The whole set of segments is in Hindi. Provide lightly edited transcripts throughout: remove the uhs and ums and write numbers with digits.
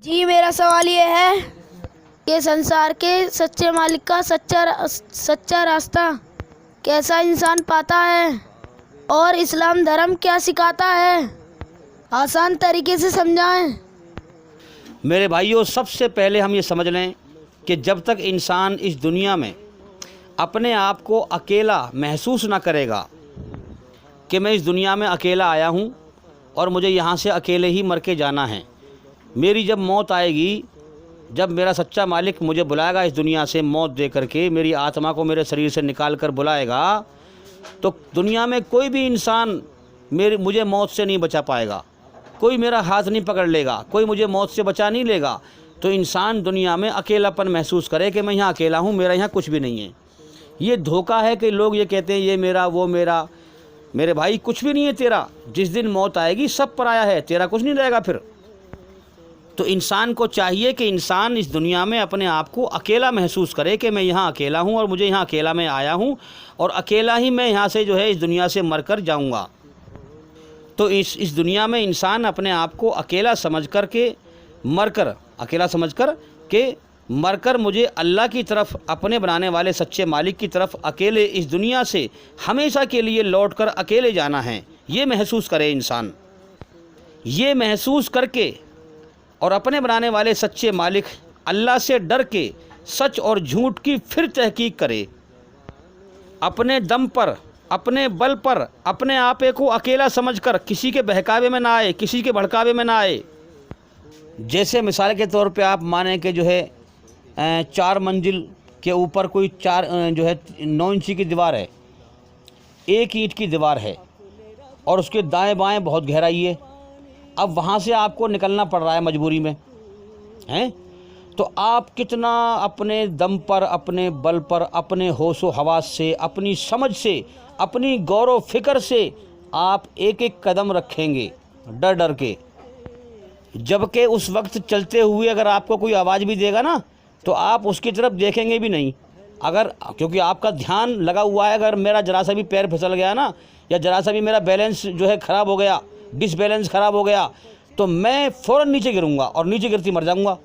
जी, मेरा सवाल ये है कि संसार के सच्चे मालिक का सच्चा रास्ता कैसा इंसान पाता है और इस्लाम धर्म क्या सिखाता है? आसान तरीके से समझाएं। मेरे भाइयों, सबसे पहले हम ये समझ लें कि जब तक इंसान इस दुनिया में अपने आप को अकेला महसूस ना करेगा कि मैं इस दुनिया में अकेला आया हूँ और मुझे यहाँ से अकेले ही मर के जाना है, मेरी जब मौत आएगी, जब मेरा सच्चा मालिक मुझे बुलाएगा इस दुनिया से मौत दे करके, मेरी आत्मा को मेरे शरीर से निकाल कर बुलाएगा, तो दुनिया में कोई भी इंसान मुझे मौत से नहीं बचा पाएगा। कोई मेरा हाथ नहीं पकड़ लेगा, कोई मुझे मौत से बचा नहीं लेगा। तो इंसान दुनिया में अकेलापन महसूस करे कि मैं यहाँ अकेला हूँ, मेरा यहाँ कुछ भी नहीं है। ये धोखा है कि लोग ये कहते हैं ये मेरा वो मेरा। मेरे भाई, कुछ भी नहीं है तेरा। जिस दिन मौत आएगी सब पराया है, तेरा कुछ नहीं रहेगा फिर। तो इंसान को चाहिए कि इंसान इस दुनिया में अपने आप को अकेला महसूस करे कि मैं यहाँ अकेला हूँ और मुझे यहाँ अकेला मैं आया हूँ और अकेला ही मैं यहाँ से जो है इस दुनिया से मर कर जाऊँगा। तो इस दुनिया में इंसान अपने आप को अकेला समझ कर के मरकर मुझे अल्लाह की तरफ, अपने बनाने वाले सच्चे मालिक की तरफ अकेले इस दुनिया से हमेशा के लिए लौटकर अकेले जाना है, ये महसूस करे इंसान। ये महसूस करके और अपने बनाने वाले सच्चे मालिक अल्लाह से डर के सच और झूठ की फिर तहकीक करे। अपने दम पर, अपने बल पर, अपने आपे को अकेला समझकर किसी के बहकावे में ना आए, किसी के भड़कावे में ना आए। जैसे मिसाल के तौर पे आप माने कि जो है 4 मंजिल के ऊपर कोई 9 इंची की दीवार है, 1 ईंट की दीवार है और उसके दाएं बाएं बहुत गहराई है। अब वहाँ से आपको निकलना पड़ रहा है मजबूरी में, हैं? तो आप कितना अपने दम पर, अपने बल पर, अपने होशो हवास से, अपनी समझ से, अपनी गौर व फिक्र से आप एक एक कदम रखेंगे डर डर के। जबकि उस वक्त चलते हुए अगर आपको कोई आवाज़ भी देगा ना, तो आप उसकी तरफ देखेंगे भी नहीं। क्योंकि आपका ध्यान लगा हुआ है, अगर मेरा जरा सा भी पैर फिसल गया ना, या जरा सा भी मेरा बैलेंस जो है ख़राब हो गया, डिसबैलेंस ख़राब हो गया, तो मैं फ़ौरन नीचे गिरूंगा और नीचे गिरती मर जाऊंगा।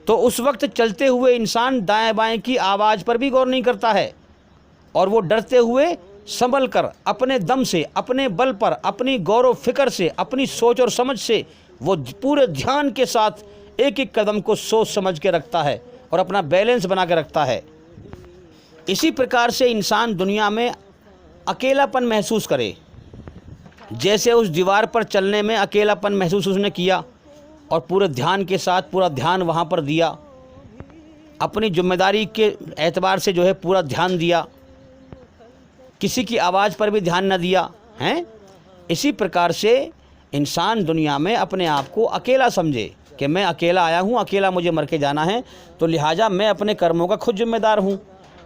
तो उस वक्त चलते हुए इंसान दाएं बाएं की आवाज़ पर भी गौर नहीं करता है और वो डरते हुए संभल कर अपने दम से, अपने बल पर, अपनी गौर व फिक्र से, अपनी सोच और समझ से वो पूरे ध्यान के साथ एक एक कदम को सोच समझ के रखता है और अपना बैलेंस बना के रखता है। इसी प्रकार से इंसान दुनिया में अकेलापन महसूस करे। जैसे उस दीवार पर चलने में अकेलापन महसूस उसने किया और पूरे ध्यान के साथ पूरा ध्यान वहाँ पर दिया, अपनी जिम्मेदारी के एतबार से जो है पूरा ध्यान दिया, किसी की आवाज़ पर भी ध्यान न दिया, हैं? इसी प्रकार से इंसान दुनिया में अपने आप को अकेला समझे कि मैं अकेला आया हूँ, अकेला मुझे मर के जाना है, तो लिहाजा मैं अपने कर्मों का खुद जिम्मेदार हूँ।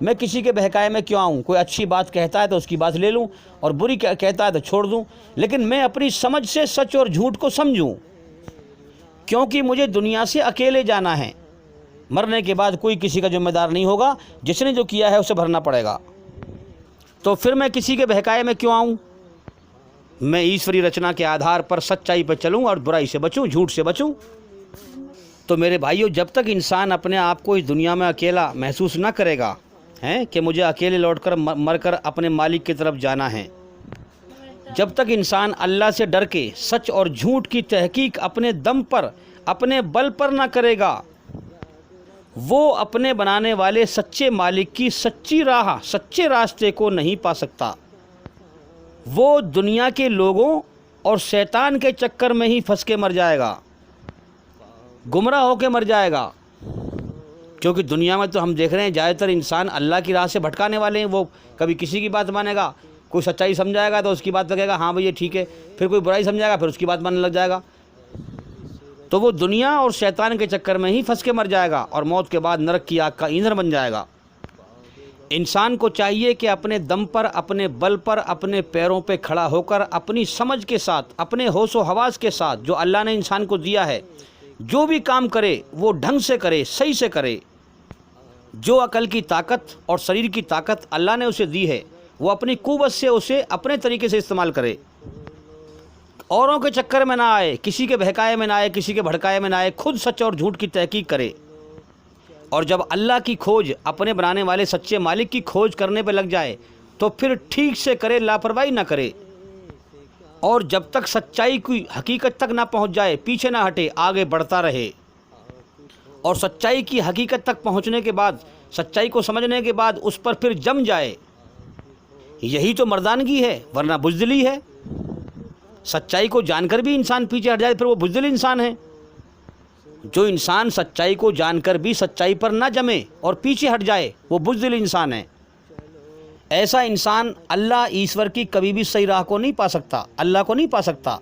मैं किसी के बहकाए में क्यों आऊँ? कोई अच्छी बात कहता है तो उसकी बात ले लूँ और बुरी कहता है तो छोड़ दूँ, लेकिन मैं अपनी समझ से सच और झूठ को समझूँ, क्योंकि मुझे दुनिया से अकेले जाना है। मरने के बाद कोई किसी का जिम्मेदार नहीं होगा, जिसने जो किया है उसे भरना पड़ेगा। तो फिर मैं किसी के बहकाए में क्यों आऊँ? मैं ईश्वरी रचना के आधार पर सच्चाई पर चलूँ और बुराई से बचूँ, झूठ से बचूँ। तो मेरे भाइयों, जब तक इंसान अपने आप को इस दुनिया में अकेला महसूस ना करेगा, हैं, कि मुझे अकेले लौटकर मरकर अपने मालिक की तरफ जाना है, जब तक इंसान अल्लाह से डर के सच और झूठ की तहकीक अपने दम पर, अपने बल पर ना करेगा, वो अपने बनाने वाले सच्चे मालिक की सच्ची राह, सच्चे रास्ते को नहीं पा सकता। वो दुनिया के लोगों और शैतान के चक्कर में ही फंस के मर जाएगा, गुमराह होकर मर जाएगा। क्योंकि दुनिया में तो हम देख रहे हैं ज़्यादातर इंसान अल्लाह की राह से भटकाने वाले हैं। वो कभी किसी की बात मानेगा, कोई सच्चाई समझाएगा तो उसकी बात लगेगा हाँ भई ये ठीक है, फिर कोई बुराई समझाएगा फिर उसकी बात मानने लग जाएगा। तो वो दुनिया और शैतान के चक्कर में ही फंस के मर जाएगा और मौत के बाद नरक की आग का ईंधन बन जाएगा। इंसान को चाहिए कि अपने दम पर, अपने बल पर, अपने पैरों पे खड़ा होकर अपनी समझ के साथ, अपने होश व हवास के साथ जो अल्लाह ने इंसान को दिया है, जो भी काम करे वो ढंग से करे, सही से करे। जो अकल की ताकत और शरीर की ताकत अल्लाह ने उसे दी है, वो अपनी कुव्वत से उसे अपने तरीके से इस्तेमाल करे औरों के चक्कर में ना आए, किसी के बहकाए में ना आए, किसी के भड़काए में ना आए, खुद सच और झूठ की तहकीक करे। और जब अल्लाह की खोज, अपने बनाने वाले सच्चे मालिक की खोज करने पे लग जाए तो फिर ठीक से करे, लापरवाही ना करे। और जब तक सच्चाई की हकीकत तक ना पहुंच जाए पीछे ना हटे, आगे बढ़ता रहे। और सच्चाई की हकीकत तक पहुंचने के बाद, सच्चाई को समझने के बाद उस पर फिर जम जाए। यही तो मर्दानगी है, वरना बुज़दिली है। सच्चाई को जानकर भी इंसान पीछे हट जाए फिर वो बुज़दिल इंसान है। जो इंसान सच्चाई को जानकर भी सच्चाई पर ना जमे और पीछे हट जाए वो बुज़दिल इंसान है। ऐसा इंसान अल्लाह ईश्वर की कभी भी सही राह को नहीं पा सकता, अल्लाह को नहीं पा सकता।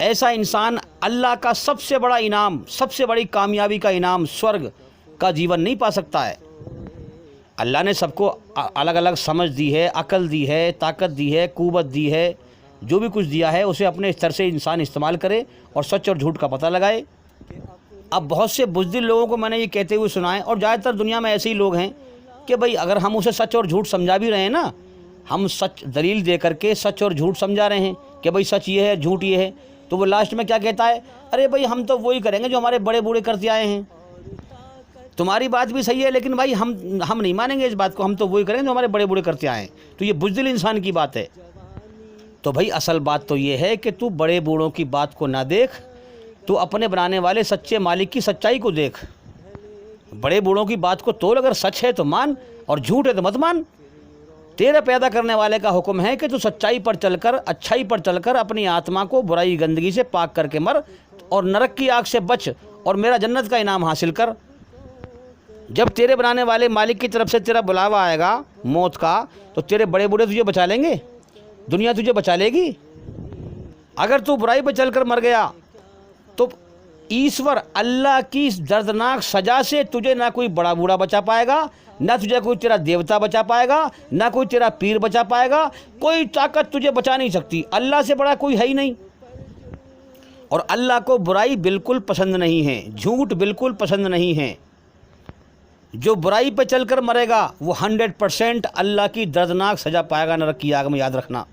ऐसा इंसान अल्लाह का सबसे बड़ा इनाम, सबसे बड़ी कामयाबी का इनाम स्वर्ग का जीवन नहीं पा सकता है। अल्लाह ने सबको अलग अलग समझ दी है, अकल दी है, ताकत दी है, कुव्वत दी है। जो भी कुछ दिया है उसे अपने स्तर से इंसान इस्तेमाल करे और सच और झूठ का पता लगाए। अब बहुत से बुज़दिल लोगों को मैंने ये कहते हुए सुना है, और ज़्यादातर दुनिया में ऐसे ही लोग हैं कि भाई अगर हम उसे सच और झूठ समझा भी रहे हैं ना, हम सच दलील दे करके सच और झूठ समझा रहे हैं कि भाई सच ये है, झूठ ये है, तो वो लास्ट में क्या कहता है, अरे भाई हम तो वही करेंगे जो हमारे बड़े बूढ़े करते आए हैं। तुम्हारी बात भी सही है, लेकिन भाई हम नहीं मानेंगे इस बात को, हम तो वही करेंगे जो हमारे बड़े बूढ़े करते आए हैं। तो ये बुज़दिल इंसान की बात है। तो भाई असल बात तो ये है कि तू बड़े बूढ़ों की बात को ना देख, तू अपने बनाने वाले सच्चे मालिक की सच्चाई को देख। बड़े बूढ़ों की बात को तोल, अगर सच है तो मान और झूठ है तो मत मान। तेरे पैदा करने वाले का हुक्म है कि तू सच्चाई पर चलकर, अच्छाई पर चलकर अपनी आत्मा को बुराई गंदगी से पाक करके मर और नरक की आग से बच और मेरा जन्नत का इनाम हासिल कर। जब तेरे बनाने वाले मालिक की तरफ से तेरा बुलावा आएगा मौत का, तो तेरे बड़े बूढ़े तुझे बचा लेंगे, दुनिया तुझे बचा लेगी। अगर तू बुराई पर चलकर मर गया तो ईश्वर अल्लाह की इस दर्दनाक सजा से तुझे ना कोई बड़ा बूढ़ा बचा पाएगा, ना तुझे कोई तेरा देवता बचा पाएगा, ना कोई तेरा पीर बचा पाएगा। कोई ताकत तुझे बचा नहीं सकती, अल्लाह से बड़ा कोई है ही नहीं। और अल्लाह को बुराई बिल्कुल पसंद नहीं है, झूठ बिल्कुल पसंद नहीं है। जो बुराई पर चलकर मरेगा वो 100% अल्लाह की दर्दनाक सजा पाएगा नरक की आग में, याद रखना।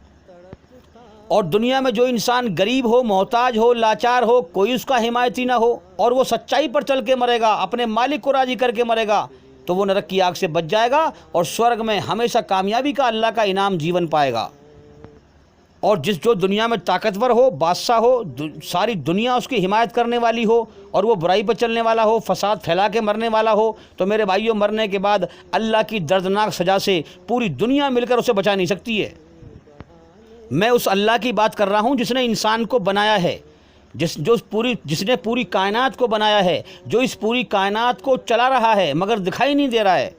और दुनिया में जो इंसान गरीब हो, मोहताज हो, लाचार हो, कोई उसका हिमायती ना हो, और वो सच्चाई पर चल के मरेगा, अपने मालिक को राजी करके मरेगा, तो वो नरक की आग से बच जाएगा और स्वर्ग में हमेशा कामयाबी का अल्लाह का इनाम जीवन पाएगा। और जो दुनिया में ताकतवर हो, बादशाह हो, सारी दुनिया उसकी हिमायत करने वाली हो, और वो बुराई पर चलने वाला हो, फसाद फैला के मरने वाला हो, तो मेरे भाइयों मरने के बाद अल्लाह की दर्दनाक सजा से पूरी दुनिया मिलकर उसे बचा नहीं सकती है। मैं उस अल्लाह की बात कर रहा हूँ जिसने इंसान को बनाया है, जिसने पूरी कायनात को बनाया है, जो इस पूरी कायनात को चला रहा है मगर दिखाई नहीं दे रहा है।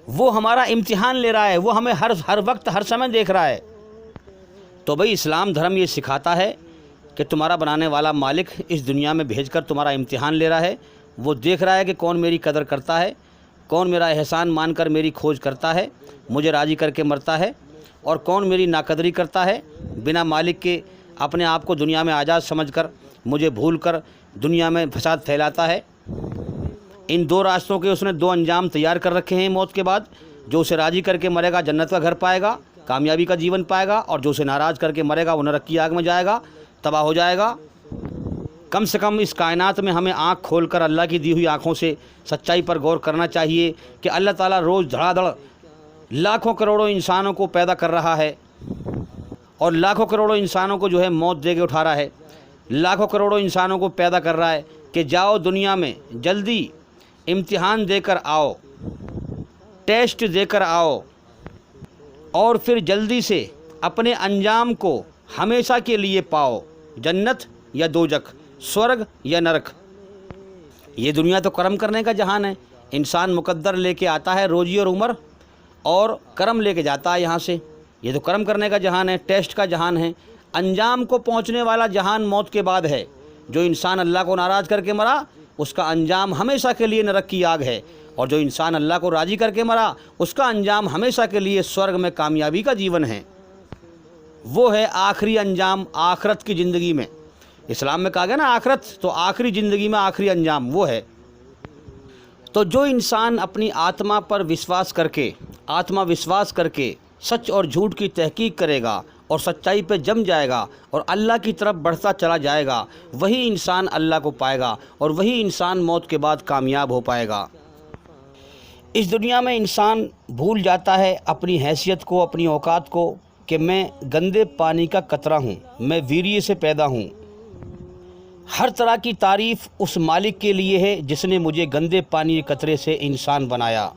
वो हमारा इम्तिहान ले रहा है, वो हमें हर वक्त हर समय देख रहा है। तो भाई इस्लाम धर्म ये सिखाता है कि तुम्हारा बनाने वाला मालिक इस दुनिया में भेजकर तुम्हारा इम्तिहान ले रहा है। वो देख रहा है कि कौन मेरी कदर करता है, कौन मेरा एहसान मानकर मेरी खोज करता है, मुझे राज़ी करके मरता है, और कौन मेरी नाकदरी करता है, बिना मालिक के अपने आप को दुनिया में आज़ाद समझकर मुझे भूलकर दुनिया में फसाद फैलाता है। इन दो रास्तों के उसने दो अंजाम तैयार कर रखे हैं मौत के बाद। जो उसे राज़ी करके मरेगा जन्नत का घर पाएगा, कामयाबी का जीवन पाएगा, और जो उसे नाराज़ करके मरेगा वो नरक की आग में जाएगा, तबाह हो जाएगा। कम से कम इस कायनात में हमें आँख खोलकर अल्लाह की दी हुई आँखों से सच्चाई पर गौर करना चाहिए कि अल्लाह ताला रोज़ धड़ाधड़ लाखों करोड़ों इंसानों को पैदा कर रहा है, और लाखों करोड़ों इंसानों को जो है मौत दे के उठा रहा है। लाखों करोड़ों इंसानों को पैदा कर रहा है कि जाओ दुनिया में जल्दी इम्तिहान देकर आओ, टेस्ट देकर आओ, और फिर जल्दी से अपने अंजाम को हमेशा के लिए पाओ, जन्नत या दोजख, स्वर्ग या नरक। ये दुनिया तो कर्म करने का जहान है। इंसान मुकद्दर लेके आता है रोजी और उम्र, और कर्म लेके जाता है यहाँ से। ये तो कर्म करने का जहान है, टेस्ट का जहान है। अंजाम को पहुँचने वाला जहान मौत के बाद है। जो इंसान अल्लाह को नाराज़ करके मरा उसका अंजाम हमेशा के लिए नरक की आग है, और जो इंसान अल्लाह को राज़ी करके मरा उसका अंजाम हमेशा के लिए स्वर्ग में कामयाबी का जीवन है। वो है आखिरी अंजाम आखरत की ज़िंदगी में। इस्लाम में कहा गया ना आखरत, तो आखिरी ज़िंदगी में आखिरी अंजाम वो है। तो जो इंसान अपनी आत्मा पर विश्वास करके, आत्मा विश्वास करके सच और झूठ की तहकीक करेगा और सच्चाई पे जम जाएगा और अल्लाह की तरफ बढ़ता चला जाएगा, वही इंसान अल्लाह को पाएगा और वही इंसान मौत के बाद कामयाब हो पाएगा। इस दुनिया में इंसान भूल जाता है अपनी हैसियत को, अपनी औकात को, कि मैं गंदे पानी का कतरा हूँ, मैं वीर्य से पैदा हूँ। हर तरह की तारीफ़ उस मालिक के लिए है जिसने मुझे गंदे पानी के कतरे से इंसान बनाया।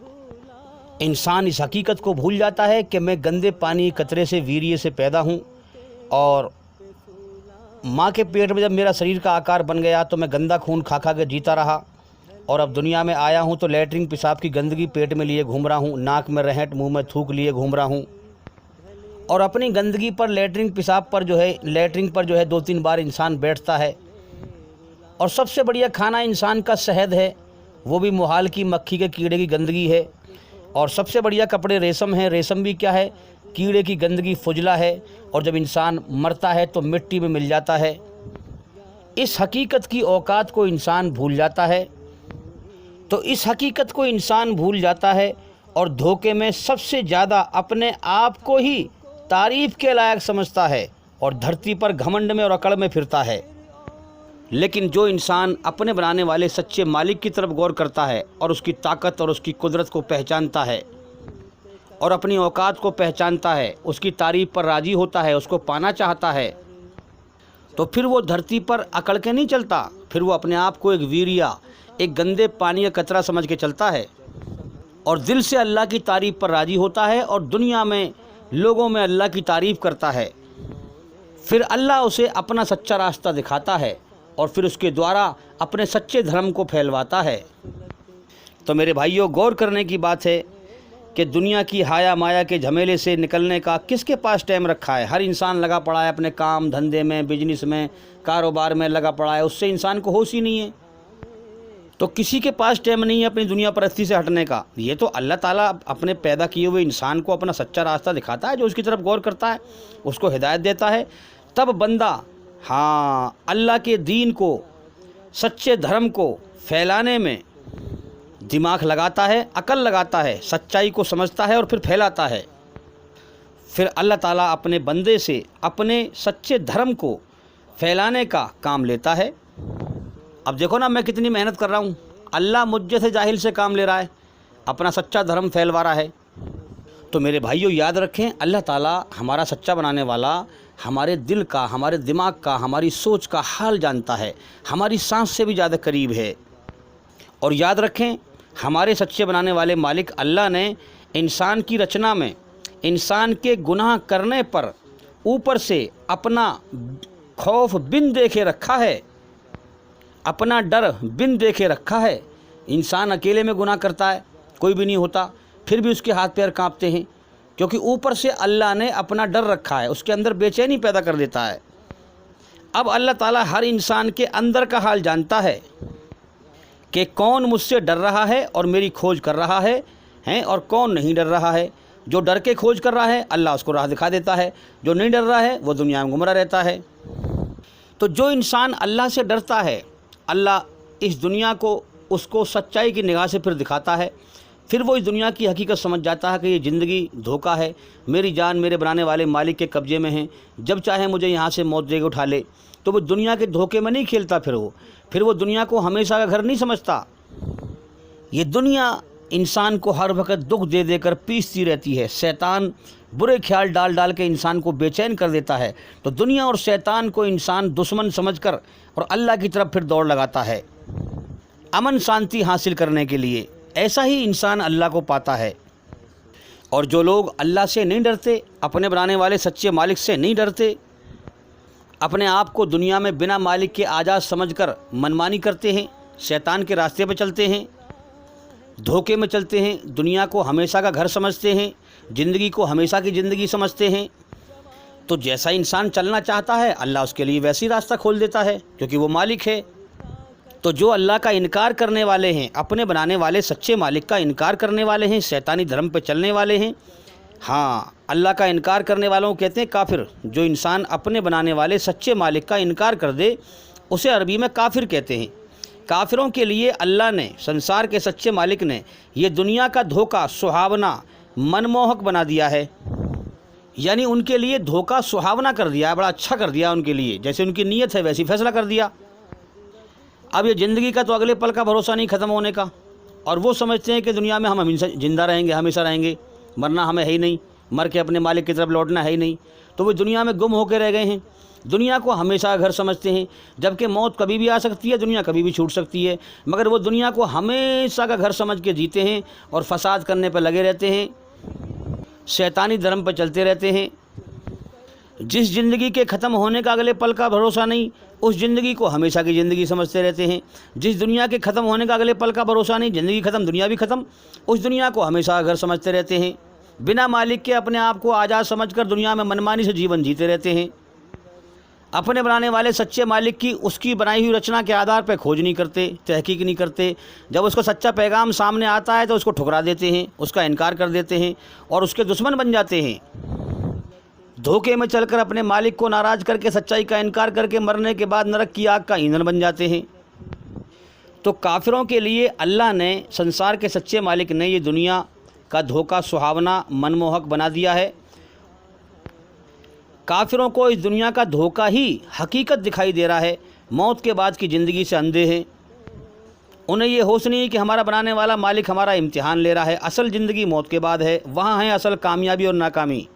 इंसान इस हकीकत को भूल जाता है कि मैं गंदे पानी के कतरे से, वीर्य से पैदा हूँ, और माँ के पेट में जब मेरा शरीर का आकार बन गया तो मैं गंदा खून खा खा के जीता रहा, और अब दुनिया में आया हूँ तो लैट्रिन पेशाब की गंदगी पेट में लिए घूम रहा हूँ, नाक में रहट, मुंह में थूक लिए घूम रहा हूँ, और अपनी गंदगी पर, लैट्रिन पेशाब पर जो है, लैट्रिन पर जो है 2-3 बार इंसान बैठता है। और सबसे बढ़िया खाना इंसान का शहद है, वो भी मुहाल की मक्खी के कीड़े की गंदगी है। और सबसे बढ़िया कपड़े रेशम है, रेशम भी क्या है, कीड़े की गंदगी, फुजला है। और जब इंसान मरता है तो मिट्टी में मिल जाता है। इस हकीकत की औकात को इंसान भूल जाता है। तो इस हकीकत को इंसान भूल जाता है और धोखे में सबसे ज़्यादा अपने आप को ही तारीफ़ के लायक समझता है और धरती पर घमंड में और अकड़ में फिरता है। लेकिन जो इंसान अपने बनाने वाले सच्चे मालिक की तरफ गौर करता है और उसकी ताकत और उसकी कुदरत को पहचानता है और अपनी औकात को पहचानता है, उसकी तारीफ़ पर राज़ी होता है, उसको पाना चाहता है, तो फिर वो धरती पर अकड़ के नहीं चलता, फिर वो अपने आप को एक वीरिया, एक गंदे पानी का कतरा समझ के चलता है और दिल से अल्लाह की तारीफ़ पर राज़ी होता है और दुनिया में लोगों में अल्लाह की तारीफ़ करता है। फिर अल्लाह उसे अपना सच्चा रास्ता दिखाता है और फिर उसके द्वारा अपने सच्चे धर्म को फैलवाता है। तो मेरे भाइयों, गौर करने की बात है कि दुनिया की हाया माया के झमेले से निकलने का किसके पास टाइम रखा है। हर इंसान लगा पड़ा है अपने काम धंधे में, बिजनेस में, कारोबार में लगा पड़ा है, उससे इंसान को होश ही नहीं है। तो किसी के पास टाइम नहीं है अपनी दुनिया परस्ती से हटने का। ये तो अल्लाह ताला अपने पैदा किए हुए इंसान को अपना सच्चा रास्ता दिखाता है, जो उसकी तरफ गौर करता है उसको हिदायत देता है। तब बंदा अल्लाह के दीन को, सच्चे धर्म को फैलाने में दिमाग लगाता है, अकल लगाता है, सच्चाई को समझता है और फिर फैलाता है। फिर अल्लाह ताला अपने बंदे से अपने सच्चे धर्म को फैलाने का काम लेता है। अब देखो ना, मैं कितनी मेहनत कर रहा हूँ, अल्लाह मुझे से जाहिल से काम ले रहा है, अपना सच्चा धर्म फैलवा रहा है। तो मेरे भाइयों, याद रखें, अल्लाह ताला हमारा सच्चा बनाने वाला हमारे दिल का, हमारे दिमाग का, हमारी सोच का हाल जानता है, हमारी सांस से भी ज़्यादा करीब है। और याद रखें, हमारे सच्चे बनाने वाले मालिक अल्लाह ने इंसान की रचना में इंसान के गुनाह करने पर ऊपर से अपना खौफ बिन देखे रखा है, अपना डर बिन देखे रखा है। इंसान अकेले में गुनाह करता है, कोई भी नहीं होता, फिर भी उसके हाथ पैर कांपते हैं, क्योंकि ऊपर से अल्लाह ने अपना डर रखा है, उसके अंदर बेचैनी पैदा कर देता है। अब अल्लाह ताला हर इंसान के अंदर का हाल जानता है कि कौन मुझसे डर रहा है और मेरी खोज कर रहा है और कौन नहीं डर रहा है। जो डर के खोज कर रहा है, अल्लाह उसको राह दिखा देता है। जो नहीं डर रहा है, वो दुनिया में गुमराह रहता है। तो जो इंसान अल्लाह से डरता है, अल्लाह इस दुनिया को उसको सच्चाई की निगाह से फिर दिखाता है। फिर वो इस दुनिया की हकीकत समझ जाता है कि ये ज़िंदगी धोखा है, मेरी जान मेरे बनाने वाले मालिक के कब्ज़े में है, जब चाहे मुझे यहाँ से मौत देके उठा ले। तो वो दुनिया के धोखे में नहीं खेलता, फिर वो दुनिया को हमेशा का घर नहीं समझता। ये दुनिया इंसान को हर वक्त दुख दे देकर पीसती रहती है। शैतान बुरे ख्याल डाल डाल के इंसान को बेचैन कर देता है। तो दुनिया और शैतान को इंसान दुश्मन समझकर और अल्लाह की तरफ फिर दौड़ लगाता है अमन शांति हासिल करने के लिए। ऐसा ही इंसान अल्लाह को पाता है। और जो लोग अल्लाह से नहीं डरते, अपने बनाने वाले सच्चे मालिक से नहीं डरते, अपने आप को दुनिया में बिना मालिक के आज़ाद समझकर मनमानी करते हैं, शैतान के रास्ते पर चलते हैं, धोखे में चलते हैं, दुनिया को हमेशा का घर समझते हैं, ज़िंदगी को हमेशा की ज़िंदगी समझते हैं, तो जैसा इंसान चलना चाहता है अल्लाह उसके लिए वैसी रास्ता खोल देता है, क्योंकि वो मालिक है। तो जो अल्लाह का इनकार करने वाले हैं, अपने बनाने वाले सच्चे मालिक का इनकार करने वाले हैं, शैतानी धर्म पे चलने वाले हैं, अल्लाह का इनकार करने वालों को कहते हैं काफिर। जो इंसान अपने बनाने वाले सच्चे मालिक का इनकार कर दे, उसे अरबी में काफिर कहते हैं। काफिरों के लिए अल्लाह ने, संसार के सच्चे मालिक ने, ये दुनिया का धोखा सुहावना, मनमोहक बना दिया है। यानी उनके लिए धोखा सुहावना कर दिया, बड़ा अच्छा कर दिया उनके लिए, जैसे उनकी नीयत है वैसी फैसला कर दिया। अब ये ज़िंदगी का तो अगले पल का भरोसा नहीं ख़त्म होने का, और वो समझते हैं कि दुनिया में हम हमेशा ज़िंदा रहेंगे, हमेशा रहेंगे, मरना हमें है ही नहीं, मर के अपने मालिक की तरफ लौटना है ही नहीं। तो वो दुनिया में गुम होकर रह गए हैं, दुनिया को हमेशा घर समझते हैं, जबकि मौत कभी भी आ सकती है, दुनिया कभी भी छूट सकती है, मगर वो दुनिया को हमेशा का घर समझ के जीते हैं और फसाद करने पर लगे रहते हैं, शैतानी धर्म पर चलते रहते हैं। जिस ज़िंदगी के ख़त्म होने का अगले पल का भरोसा नहीं, उस ज़िंदगी को हमेशा की ज़िंदगी समझते रहते हैं। जिस दुनिया के ख़त्म होने का अगले पल का भरोसा नहीं, ज़िंदगी ख़त्म दुनिया भी ख़त्म, उस दुनिया को हमेशा घर समझते रहते हैं। बिना मालिक के अपने आप को आज़ाद समझकर दुनिया में मनमानी से जीवन जीते रहते हैं। अपने बनाने वाले सच्चे मालिक की उसकी बनाई हुई रचना के आधार पर खोज नहीं करते, तहकीक नहीं करते। जब उसका सच्चा पैगाम सामने आता है तो उसको ठुकरा देते हैं, उसका इनकार कर देते हैं और उसके दुश्मन बन जाते हैं। धोखे में चलकर अपने मालिक को नाराज़ करके, सच्चाई का इनकार करके मरने के बाद नरक की आग का ईंधन बन जाते हैं। तो काफिरों के लिए अल्लाह ने, संसार के सच्चे मालिक ने, ये दुनिया का धोखा सुहावना मनमोहक बना दिया है। काफिरों को इस दुनिया का धोखा ही हकीकत दिखाई दे रहा है। मौत के बाद की ज़िंदगी से अंधे हैं। उन्हें ये होश नहीं कि हमारा बनाने वाला मालिक हमारा इम्तिहान ले रहा है। असल ज़िंदगी मौत के बाद है, वहाँ है असल कामयाबी और नाकामी।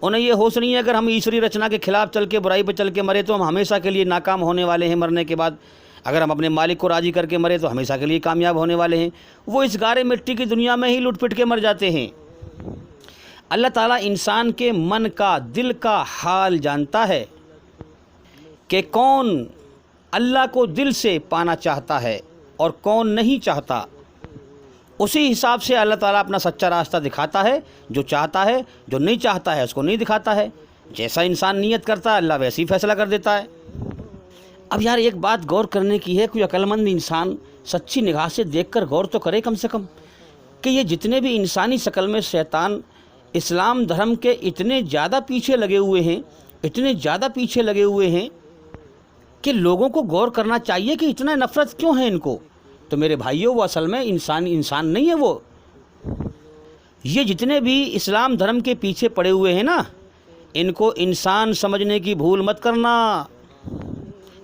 उन्हें ये होश नहीं है अगर हम ईश्वरी रचना के खिलाफ चल के, बुराई पर चल के मरे तो हम हमेशा के लिए नाकाम होने वाले हैं मरने के बाद। अगर हम अपने मालिक को राज़ी करके मरे तो हमेशा के लिए कामयाब होने वाले हैं। वो इस गारे मिट्टी की दुनिया में ही लुट पिट के मर जाते हैं। अल्लाह ताला इंसान के मन का, दिल का हाल जानता है कि कौन अल्लाह को दिल से पाना चाहता है और कौन नहीं चाहता। उसी हिसाब से अल्लाह ताला अपना सच्चा रास्ता दिखाता है, जो चाहता है, जो नहीं चाहता है उसको नहीं दिखाता है। जैसा इंसान नियत करता है अल्लाह वैसे ही फैसला कर देता है। अब यार एक बात गौर करने की है, कोई अक्लमंद इंसान सच्ची निगाह से देखकर गौर तो करे कम से कम, कि ये जितने भी इंसानी शक्ल में शैतान इस्लाम धर्म के इतने ज़्यादा पीछे लगे हुए हैं, इतने ज़्यादा पीछे लगे हुए हैं कि लोगों को गौर करना चाहिए कि इतना नफ़रत क्यों है इनको। तो मेरे भाइयों, वो असल में इंसान नहीं है। वो ये जितने भी इस्लाम धर्म के पीछे पड़े हुए हैं ना, इनको इंसान समझने की भूल मत करना।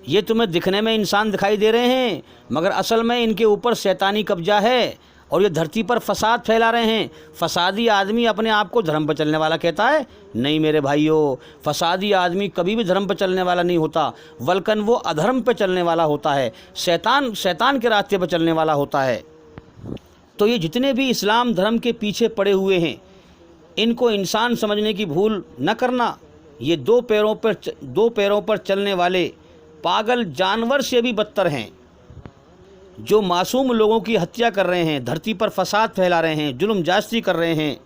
ये तुम्हें दिखने में इंसान दिखाई दे रहे हैं, मगर असल में इनके ऊपर शैतानी कब्जा है और ये धरती पर फसाद फैला रहे हैं। फसादी आदमी अपने आप को धर्म पर चलने वाला कहता है? नहीं मेरे भाइयों, फसादी आदमी कभी भी धर्म पर चलने वाला नहीं होता, बल्कि वो अधर्म पर चलने वाला होता है, शैतान के रास्ते पर चलने वाला होता है। तो ये जितने भी इस्लाम धर्म के पीछे पड़े हुए हैं, इनको इंसान समझने की भूल न करना। ये दो पैरों पर चलने वाले पागल जानवर से भी बदतर हैं, जो मासूम लोगों की हत्या कर रहे हैं, धरती पर फसाद फैला रहे हैं, जुल्म जास्ती कर रहे हैं।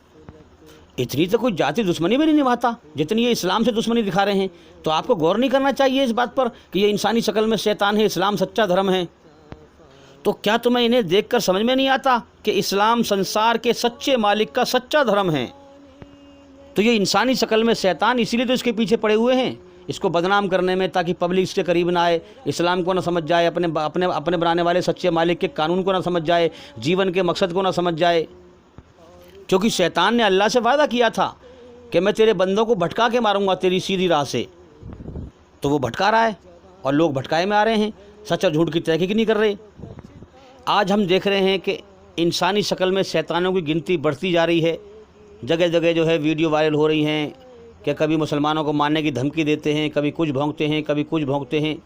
इतनी तो कोई जाति दुश्मनी भी नहीं निभाता जितनी ये इस्लाम से दुश्मनी दिखा रहे हैं। तो आपको गौर नहीं करना चाहिए इस बात पर कि ये इंसानी शक्ल में शैतान है, इस्लाम सच्चा धर्म है? तो क्या तुम्हें इन्हें देखकर समझ में नहीं आता कि इस्लाम संसार के सच्चे मालिक का सच्चा धर्म है? तो ये इंसानी शक्ल में शैतान, इसीलिए तो इसके पीछे पड़े हुए हैं, इसको बदनाम करने में, ताकि पब्लिक इसके करीब ना आए, इस्लाम को ना समझ जाए, अपने बनाने वाले सच्चे मालिक के कानून को ना समझ जाए, जीवन के मकसद को ना समझ जाए। क्योंकि शैतान ने अल्लाह से वादा किया था कि मैं तेरे बंदों को भटका के मारूंगा तेरी सीधी राह से। तो वो भटका रहा है और लोग भटकाए में आ रहे हैं, सच और झूठ की तहकीक नहीं कर रहे। आज हम देख रहे हैं कि इंसानी शक्ल में शैतानों की गिनती बढ़ती जा रही है। जगह जगह जो है वीडियो वायरल हो रही हैं कि कभी मुसलमानों को मारने की धमकी देते हैं, कभी कुछ भौंकते हैं, कभी कुछ भौंकते हैं,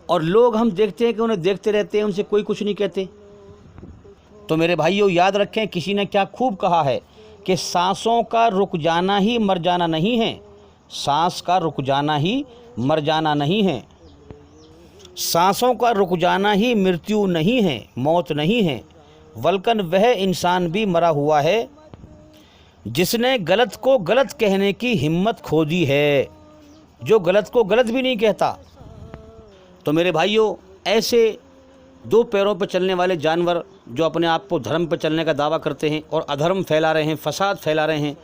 और लोग हम देखते हैं कि उन्हें देखते रहते हैं, उनसे कोई कुछ नहीं कहते। तो मेरे भाइयों याद रखें, किसी ने क्या खूब कहा है कि सांसों का रुक जाना ही मर जाना नहीं है, सांस का रुक जाना ही मर जाना नहीं है, सांसों का रुक जाना ही मृत्यु नहीं है, मौत नहीं है, बल्कि वह इंसान भी मरा हुआ है जिसने गलत को गलत कहने की हिम्मत खो दी है, जो गलत को गलत भी नहीं कहता। तो मेरे भाइयों, ऐसे दो पैरों पर चलने वाले जानवर जो अपने आप को धर्म पर चलने का दावा करते हैं और अधर्म फैला रहे हैं, फसाद फैला रहे हैं,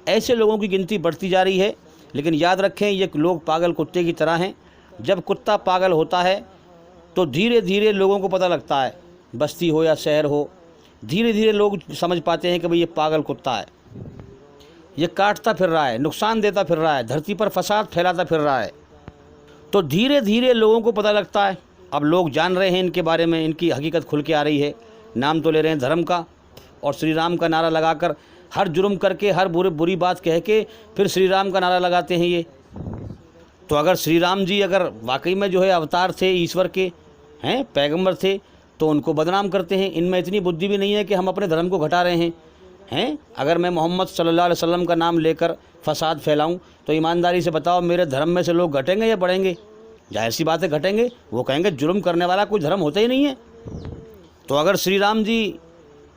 ऐसे लोगों की गिनती बढ़ती जा रही है। लेकिन याद रखें, ये लोग पागल कुत्ते की तरह हैं। जब कुत्ता पागल होता है तो धीरे धीरे लोगों को पता लगता है, बस्ती हो या शहर हो, धीरे धीरे लोग समझ पाते हैं कि भाई ये पागल कुत्ता है। ये काटता फिर रहा है, नुकसान देता फिर रहा है, धरती पर फसाद फैलाता फिर रहा है। तो धीरे धीरे लोगों को पता लगता है, अब लोग जान रहे हैं इनके बारे में, इनकी हकीकत खुल के आ रही है। नाम तो ले रहे हैं धर्म का, और श्री राम का नारा लगाकर हर जुर्म करके, हर बुरी बात कह के फिर श्री राम का नारा लगाते हैं ये। तो अगर श्री राम जी अगर वाकई में जो है अवतार थे, ईश्वर के हैं, पैगंबर थे, तो उनको बदनाम करते हैं। इनमें इतनी बुद्धि भी नहीं है कि हम अपने धर्म को घटा रहे हैं। अगर मैं मोहम्मद सल्लल्लाहु अलैहि वसल्लम का नाम लेकर फसाद फैलाऊं तो ईमानदारी से बताओ, मेरे धर्म में से लोग घटेंगे या बढ़ेंगे? जाहिर सी बात है घटेंगे। वो कहेंगे जुर्म करने वाला कोई धर्म होता ही नहीं है। तो अगर श्री राम जी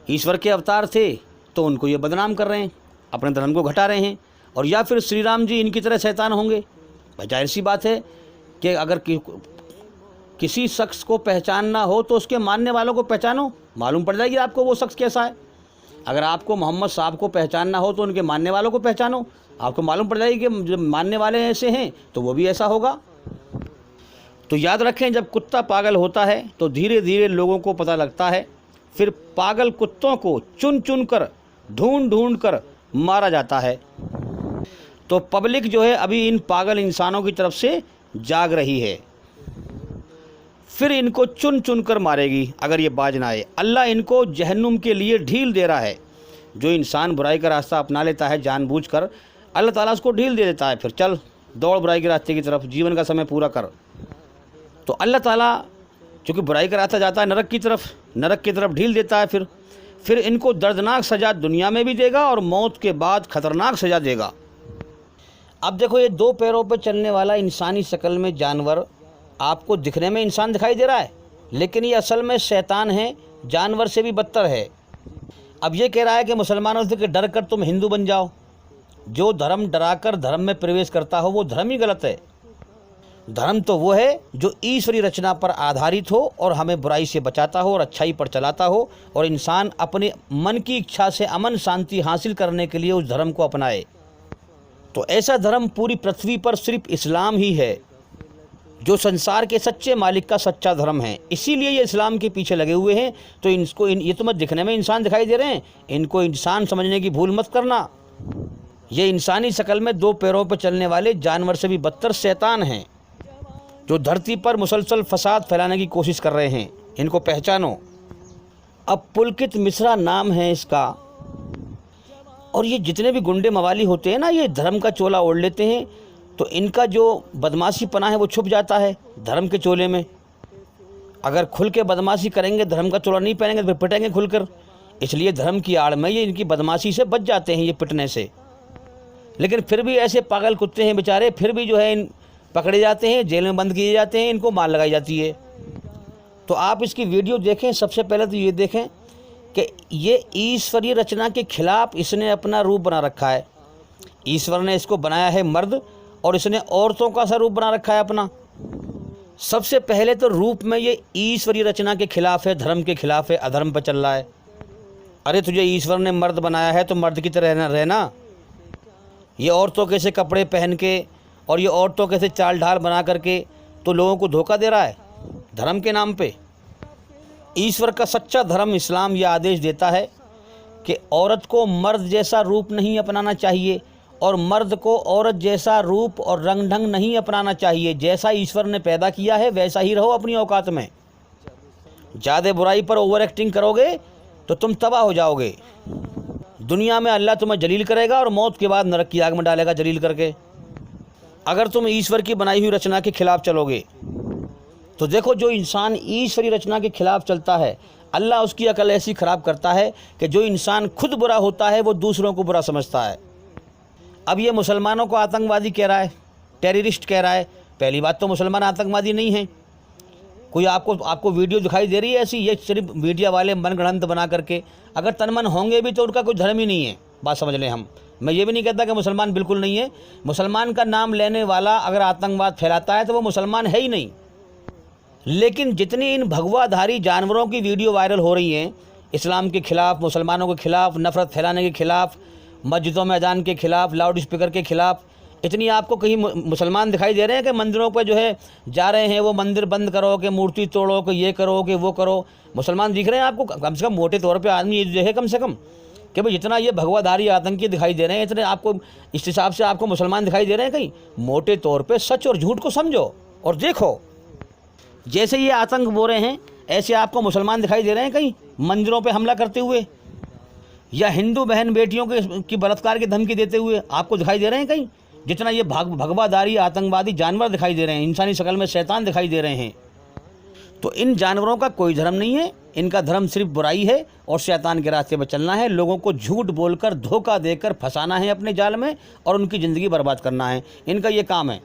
ईश्वर के अवतार थे तो उनको ये बदनाम कर रहे हैं, अपने धर्म को घटा रहे हैं। और या फिर श्री राम जी इनकी तरह शैतान होंगे? भाई जाहिर सी बात है कि अगर किसी शख्स को पहचानना हो तो उसके मानने वालों को पहचानो, मालूम पड़ जाएगी आपको वो शख्स कैसा है। अगर आपको मोहम्मद साहब को पहचानना हो तो उनके मानने वालों को पहचानो, आपको मालूम पड़ जाएगी कि जब मानने वाले ऐसे हैं तो वो भी ऐसा होगा। तो याद रखें, जब कुत्ता पागल होता है तो धीरे धीरे लोगों को पता लगता है, फिर पागल कुत्तों को चुन चुन कर, ढूंढ ढूंढ कर मारा जाता है। तो पब्लिक जो है अभी इन पागल इंसानों की तरफ से जाग रही है, फिर इनको चुन चुन कर मारेगी अगर ये बाज ना आए। अल्लाह इनको जहन्नुम के लिए ढील दे रहा है। जो इंसान बुराई का रास्ता अपना लेता है जानबूझकर, अल्लाह ताला उसको ढील दे देता है, फिर चल दौड़ बुराई के रास्ते की तरफ, जीवन का समय पूरा कर। तो अल्लाह ताला चूँकि बुराई का रास्ता जाता है नरक की तरफ ढील देता है। फिर इनको दर्दनाक सज़ा दुनिया में भी देगा और मौत के बाद ख़तरनाक सज़ा देगा। अब देखो, ये दो पैरों पर चलने वाला इंसानी शक्ल में जानवर आपको दिखने में इंसान दिखाई दे रहा है, लेकिन ये असल में शैतान है, जानवर से भी बदतर है। अब ये कह रहा है कि मुसलमानों से डर कर तुम हिंदू बन जाओ। जो धर्म डराकर धर्म में प्रवेश करता हो वो धर्म ही गलत है। धर्म तो वो है जो ईश्वरी रचना पर आधारित हो और हमें बुराई से बचाता हो और अच्छाई पर चलाता हो, और इंसान अपने मन की इच्छा से अमन शांति हासिल करने के लिए उस धर्म को अपनाए। तो ऐसा धर्म पूरी पृथ्वी पर सिर्फ इस्लाम ही है, जो संसार के सच्चे मालिक का सच्चा धर्म है। इसीलिए ये इस्लाम के पीछे लगे हुए हैं। तो ये तो मत दिखने में इंसान दिखाई दे रहे हैं, इनको इंसान समझने की भूल मत करना। ये इंसानी शक्ल में दो पैरों पर चलने वाले जानवर से भी बदतर शैतान हैं, जो धरती पर मुसलसल फसाद फैलाने की कोशिश कर रहे हैं। इनको पहचानो। अब पुलकित मिश्रा नाम है इसका, और ये जितने भी गुंडे मवाली होते हैं ना, ये धर्म का चोला ओढ़ लेते हैं, तो इनका जो बदमाशी पना है वो छुप जाता है धर्म के चोले में। अगर खुल के बदमाशी करेंगे, धर्म का चोला नहीं पहनेंगे, तो फिर पिटेंगे खुलकर। इसलिए धर्म की आड़ में ये इनकी बदमाशी से बच जाते हैं, ये पिटने से। लेकिन फिर भी ऐसे पागल कुत्ते हैं बेचारे, फिर भी जो है इन पकड़े जाते हैं, जेल में बंद किए जाते हैं, इनको मार लगाई जाती है। तो आप इसकी वीडियो देखें। सबसे पहले तो ये देखें कि ये ईश्वरीय रचना के खिलाफ इसने अपना रूप बना रखा है। ईश्वर ने इसको बनाया है मर्द, और इसने औरतों का सा रूप बना रखा है अपना। सबसे पहले तो रूप में ये ईश्वरीय रचना के खिलाफ है, धर्म के खिलाफ है, अधर्म पर चल रहा है। अरे तुझे ईश्वर ने मर्द बनाया है तो मर्द की तरह रहना। ये औरतों के से कपड़े पहन के और ये औरतों के से चाल ढाल बना करके तो लोगों को धोखा दे रहा है धर्म के नाम पे। ईश्वर का सच्चा धर्म इस्लाम ये आदेश देता है कि औरत को मर्द जैसा रूप नहीं अपनाना चाहिए, और मर्द को औरत जैसा रूप और रंग ढंग नहीं अपनाना चाहिए। जैसा ईश्वर ने पैदा किया है वैसा ही रहो अपनी औकात में। ज़्यादा बुराई पर ओवर एक्टिंग करोगे तो तुम तबाह हो जाओगे। दुनिया में अल्लाह तुम्हें जलील करेगा और मौत के बाद नरक की आग में डालेगा जलील करके, अगर तुम ईश्वर की बनाई हुई रचना के खिलाफ चलोगे। तो देखो, जो इंसान ईश्वरी रचना के खिलाफ चलता है, अल्लाह उसकी अकल ऐसी ख़राब करता है कि जो इंसान खुद बुरा होता है वो दूसरों को बुरा समझता है। अब ये मुसलमानों को आतंकवादी कह रहा है, टेररिस्ट कह रहा है। पहली बात तो मुसलमान आतंकवादी नहीं हैं। कोई आपको वीडियो दिखाई दे रही है ऐसी? ये सिर्फ मीडिया वाले मनगढ़ंत बना करके, अगर तनमन होंगे भी तो उनका कोई धर्म ही नहीं है, बात समझ लें हम। मैं ये भी नहीं कहता कि मुसलमान बिल्कुल नहीं है। मुसलमान का नाम लेने वाला अगर आतंकवाद फैलाता है तो वो मुसलमान है ही नहीं। लेकिन जितनी इन भगवाधारी जानवरों की वीडियो वायरल हो रही हैं, इस्लाम के खिलाफ, मुसलमानों के खिलाफ, नफ़रत फैलाने के खिलाफ, मस्जिदों में अजान के खिलाफ, लाउड स्पीकर के खिलाफ, इतनी आपको कहीं मुसलमान दिखाई दे रहे हैं कि मंदिरों पर जो है जा रहे हैं, वो मंदिर बंद करो, कि मूर्ति तोड़ो, कि ये करो, कि वो करो? मुसलमान दिख रहे हैं आपको? कम से कम मोटे तौर पे आदमी ये देखे कम से कम कि भाई जितना ये भगवाधारी आतंकी दिखाई दे रहे हैं, इतने आपको इस हिसाब से आपको मुसलमान दिखाई दे रहे हैं कहीं? मोटे तौर पे सच और झूठ को समझो और देखो। जैसे ये आतंक बो रहे हैं, ऐसे आपको मुसलमान दिखाई दे रहे हैं कहीं मंदिरों पे हमला करते हुए, या हिंदू बहन बेटियों की बलात्कार की धमकी देते हुए आपको दिखाई दे रहे हैं कहीं? जितना ये भगवाधारी आतंकवादी जानवर दिखाई दे रहे हैं, इंसानी शक्ल में शैतान दिखाई दे रहे हैं। तो इन जानवरों का कोई धर्म नहीं है, इनका धर्म सिर्फ बुराई है और शैतान के रास्ते पर चलना है, लोगों को झूठ बोलकर धोखा देकर फंसाना है अपने जाल में और उनकी ज़िंदगी बर्बाद करना है। इनका ये काम है,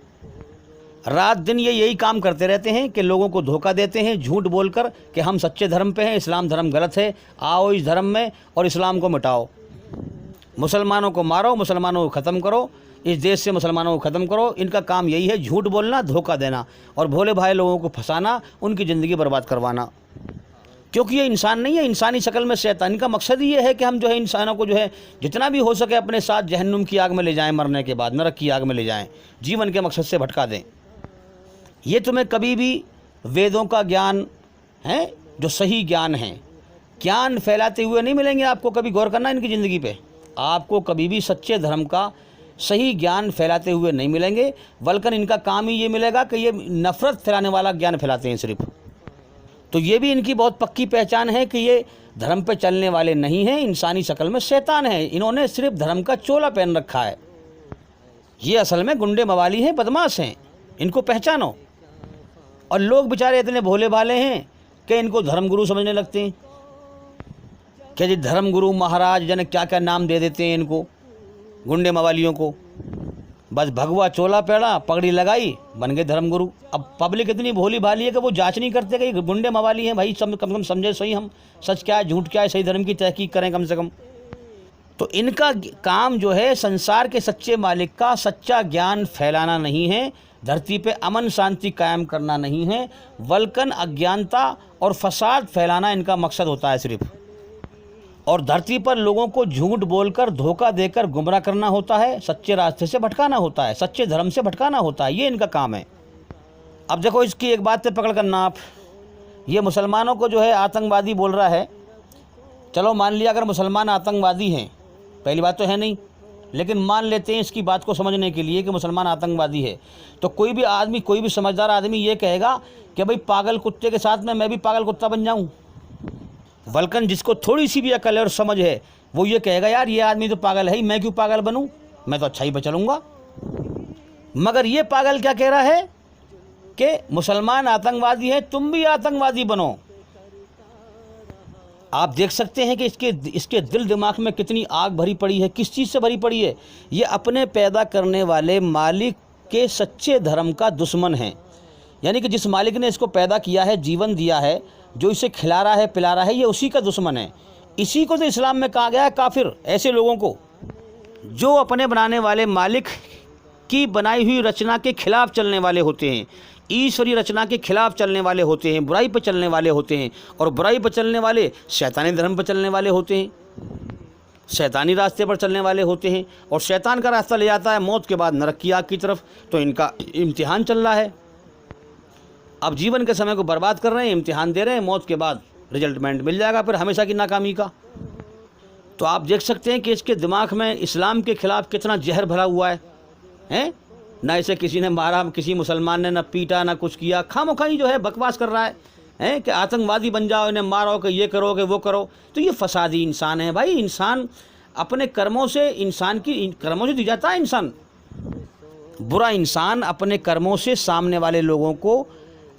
रात दिन ये यही काम करते रहते हैं कि लोगों को धोखा देते हैं झूठ बोलकर कि हम सच्चे धर्म पे हैं, इस्लाम धर्म गलत है, आओ इस धर्म में और इस्लाम को मिटाओ, मुसलमानों को मारो, मुसलमानों को ख़त्म करो, इस देश से मुसलमानों को ख़त्म करो। इनका काम यही है, झूठ बोलना, धोखा देना और भोले भाई लोगों को फंसाना, उनकी ज़िंदगी बर्बाद करवाना। क्योंकि ये इंसान नहीं है, इंसानी शक्ल में शैतान। इनका मकसद ही ये है कि हम जो है इंसानों को जो है जितना भी हो सके अपने साथ जहन्नुम की आग में ले जाएं, मरने के बाद नरक की आग में ले जाएं, जीवन के मकसद से भटका दें। ये तुम्हें कभी भी वेदों का ज्ञान है, जो सही ज्ञान है, ज्ञान फैलाते हुए नहीं मिलेंगे आपको। कभी गौर करना इनकी ज़िंदगी पे, आपको कभी भी सच्चे धर्म का सही ज्ञान फैलाते हुए नहीं मिलेंगे, बल्कि इनका काम ही ये मिलेगा कि ये नफ़रत फैलाने वाला ज्ञान फैलाते हैं सिर्फ। तो ये भी इनकी बहुत पक्की पहचान है कि ये धर्म पे चलने वाले नहीं हैं, इंसानी शक्ल में शैतान है, इन्होंने सिर्फ धर्म का चोला पहन रखा है। ये असल में गुंडे मवाली हैं, बदमाश हैं, इनको पहचानो। और लोग बेचारे इतने भोले भाले हैं कि इनको धर्मगुरु समझने लगते हैं। क्या जी धर्मगुरु महाराज जाने क्या क्या नाम दे देते हैं इनको, गुंडे मवालियों को। बस भगवा चोला पहना, पगड़ी लगाई, बन गए धर्मगुरु। अब पब्लिक इतनी भोली भाली है कि वो जांच नहीं करते कि गुंडे मवाली हैं। भाई कम से कम समझे सही, हम सच क्या है झूठ क्या है, सही धर्म की तहकीक करें कम से कम। तो इनका काम जो है संसार के सच्चे मालिक का सच्चा ज्ञान फैलाना नहीं है, धरती पे अमन शांति कायम करना नहीं है, बल्कि अज्ञानता और फसाद फैलाना इनका मकसद होता है सिर्फ। और धरती पर लोगों को झूठ बोलकर धोखा देकर गुमराह करना होता है, सच्चे रास्ते से भटकाना होता है, सच्चे धर्म से भटकाना होता है, ये इनका काम है। अब देखो इसकी एक बात पे पकड़ करना आप, ये मुसलमानों को जो है आतंकवादी बोल रहा है। चलो मान लिया अगर मुसलमान आतंकवादी हैं, पहली बात तो है नहीं, लेकिन मान लेते हैं इसकी बात को समझने के लिए कि मुसलमान आतंकवादी है, तो कोई भी आदमी, कोई भी समझदार आदमी ये कहेगा कि भाई पागल कुत्ते के साथ में मैं भी पागल कुत्ता बन जाऊं। बल्कि जिसको थोड़ी सी भी अकल है और समझ है वो ये कहेगा यार ये आदमी तो पागल है ही, मैं क्यों पागल बनूं, मैं तो अच्छा ही बचलूँगा। मगर ये पागल क्या कह रहा है कि मुसलमान आतंकवादी है, तुम भी आतंकवादी बनो। आप देख सकते हैं कि इसके दिल दिमाग में कितनी आग भरी पड़ी है, किस चीज़ से भरी पड़ी है। ये अपने पैदा करने वाले मालिक के सच्चे धर्म का दुश्मन है। यानी कि जिस मालिक ने इसको पैदा किया है, जीवन दिया है, जो इसे खिला रहा है पिला रहा है, ये उसी का दुश्मन है। इसी को तो इस्लाम में कहा गया है काफिर, ऐसे लोगों को जो अपने बनाने वाले मालिक की बनाई हुई रचना के खिलाफ चलने वाले होते हैं, ईश्वरीय रचना के खिलाफ चलने वाले होते हैं, बुराई पर चलने वाले होते हैं। और बुराई पर चलने वाले शैतानी धर्म पर चलने वाले होते हैं, शैतानी रास्ते पर चलने वाले होते हैं। और शैतान का रास्ता ले जाता है मौत के बाद नरक की आग की तरफ। तो इनका इम्तिहान चल रहा है, अब जीवन के समय को बर्बाद कर रहे हैं, इम्तिहान दे रहे हैं, मौत के बाद रिजल्टमेंट मिल जाएगा फिर हमेशा की नाकामी का। तो आप देख सकते हैं कि इसके दिमाग में इस्लाम के खिलाफ कितना जहर भरा हुआ है? ना इसे किसी ने मारा, किसी मुसलमान ने ना पीटा, ना कुछ किया, खामोखाई जो है बकवास कर रहा है कि आतंकवादी बन जाओ, इन्हें मारो, कि ये करो कि वो करो। तो ये फसादी इंसान है भाई। इंसान अपने कर्मों से, इंसान की कर्मों से दी जाता है इंसान। बुरा इंसान अपने कर्मों से सामने वाले लोगों को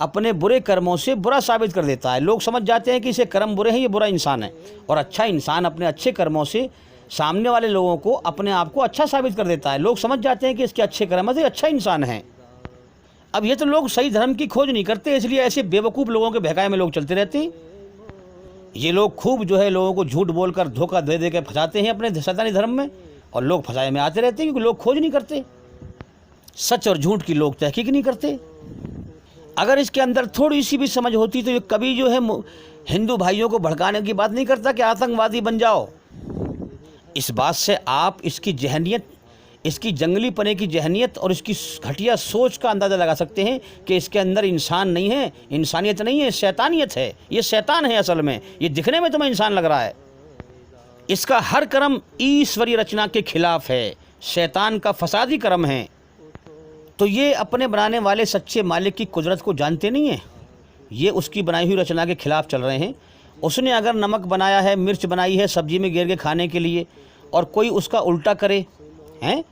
अपने बुरे कर्मों से बुरा साबित कर देता है। लोग समझ जाते हैं कि इसे कर्म बुरे हैं, ये बुरा इंसान है। और अच्छा इंसान अपने अच्छे कर्मों से सामने वाले लोगों को, अपने आप को अच्छा साबित कर देता है। लोग समझ जाते हैं कि इसके अच्छे कर्म से अच्छा इंसान है। अब ये तो लोग सही धर्म की खोज नहीं करते, इसलिए ऐसे बेवकूफ़ लोगों के बहकावे में लोग चलते रहते हैं। ये लोग खूब जो है लोगों को झूठ बोलकर धोखा दे दे के फंसाते हैं अपने शैतानी धर्म में, और लोग फंसाए में आते रहते हैं क्योंकि लोग खोज नहीं करते, सच और झूठ की लोग तहकीक नहीं करते। अगर इसके अंदर थोड़ी सी भी समझ होती तो ये कभी जो है हिंदू भाइयों को भड़काने की बात नहीं करता कि आतंकवादी बन जाओ। इस बात से आप इसकी जहनियत, इसकी जंगली पने की जहनियत और इसकी घटिया सोच का अंदाज़ा लगा सकते हैं कि इसके अंदर इंसान नहीं है, इंसानियत नहीं है, शैतानियत है। ये शैतान है असल में, ये दिखने में तुम्हें इंसान लग रहा है। इसका हर कर्म ईश्वरीय रचना के खिलाफ है, शैतान का फसादी कर्म है। तो ये अपने बनाने वाले सच्चे मालिक की कुदरत को जानते नहीं हैं, ये उसकी बनाई हुई रचना के खिलाफ चल रहे हैं। उसने अगर नमक बनाया है, मिर्च बनाई है सब्जी में गिर के खाने के लिए, और कोई उसका उल्टा करे हैं,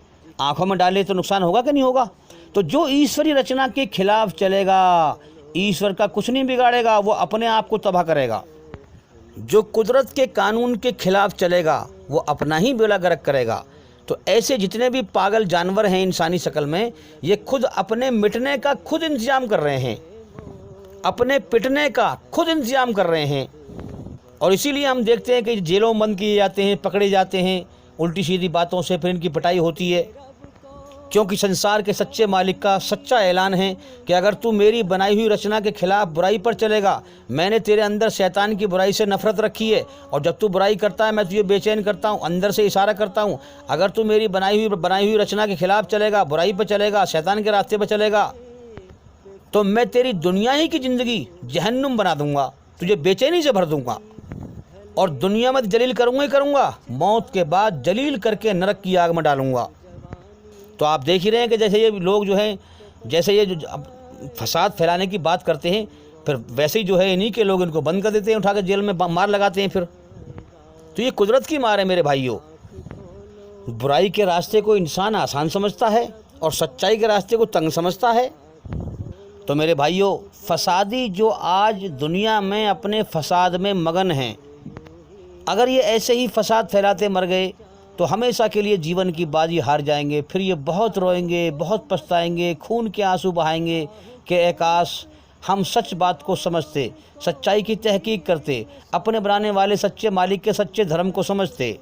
आँखों में डाले, तो नुकसान होगा कि नहीं होगा? तो जो ईश्वरीय रचना के खिलाफ चलेगा, ईश्वर का कुछ नहीं बिगाड़ेगा, वो अपने आप को तबाह करेगा। जो कुदरत के कानून के खिलाफ चलेगा वो अपना ही बेड़ा गर्क करेगा। तो ऐसे जितने भी पागल जानवर हैं इंसानी शक्ल में, ये खुद अपने मिटने का खुद इंतजाम कर रहे हैं, अपने पिटने का खुद इंतजाम कर रहे हैं। और इसीलिए हम देखते हैं कि जेलों में बंद किए जाते हैं, पकड़े जाते हैं उल्टी सीधी बातों से, फिर इनकी पिटाई होती है। क्योंकि संसार के सच्चे मालिक का सच्चा ऐलान है कि अगर तू मेरी बनाई हुई रचना के खिलाफ बुराई पर चलेगा, मैंने तेरे अंदर शैतान की बुराई से नफरत रखी है, और जब तू बुराई करता है मैं तुझे बेचैन करता हूँ, अंदर से इशारा करता हूँ। अगर तू मेरी बनाई हुई रचना के खिलाफ चलेगा, बुराई पर चलेगा, शैतान के रास्ते पर चलेगा, तो मैं तेरी दुनिया ही की ज़िंदगी जहन्नुम बना दूंगा, तुझे बेचैनी से भर दूंगा, और दुनिया में जलील करूँगा ही करूँगा, मौत के बाद जलील करके नरक की आग में डालूँगा। तो आप देख ही रहे हैं कि जैसे ये लोग जो हैं, जैसे ये जो फसाद फैलाने की बात करते हैं, फिर वैसे ही जो है इन्हीं के लोग इनको बंद कर देते हैं, उठा कर जेल में मार लगाते हैं फिर। तो ये कुदरत की मार है मेरे भाइयों। बुराई के रास्ते को इंसान आसान समझता है और सच्चाई के रास्ते को तंग समझता है। तो मेरे भाइयों, फसादी जो आज दुनिया में अपने फसाद में मगन हैं, अगर ये ऐसे ही फसाद फैलाते मर गए तो हमेशा के लिए जीवन की बाजी हार जाएंगे। फिर ये बहुत रोएंगे, बहुत पछताएंगे, खून के आंसू बहाएंगे कि ए काश हम सच बात को समझते, सच्चाई की तहकीक करते, अपने बनाने वाले सच्चे मालिक के सच्चे धर्म को समझते,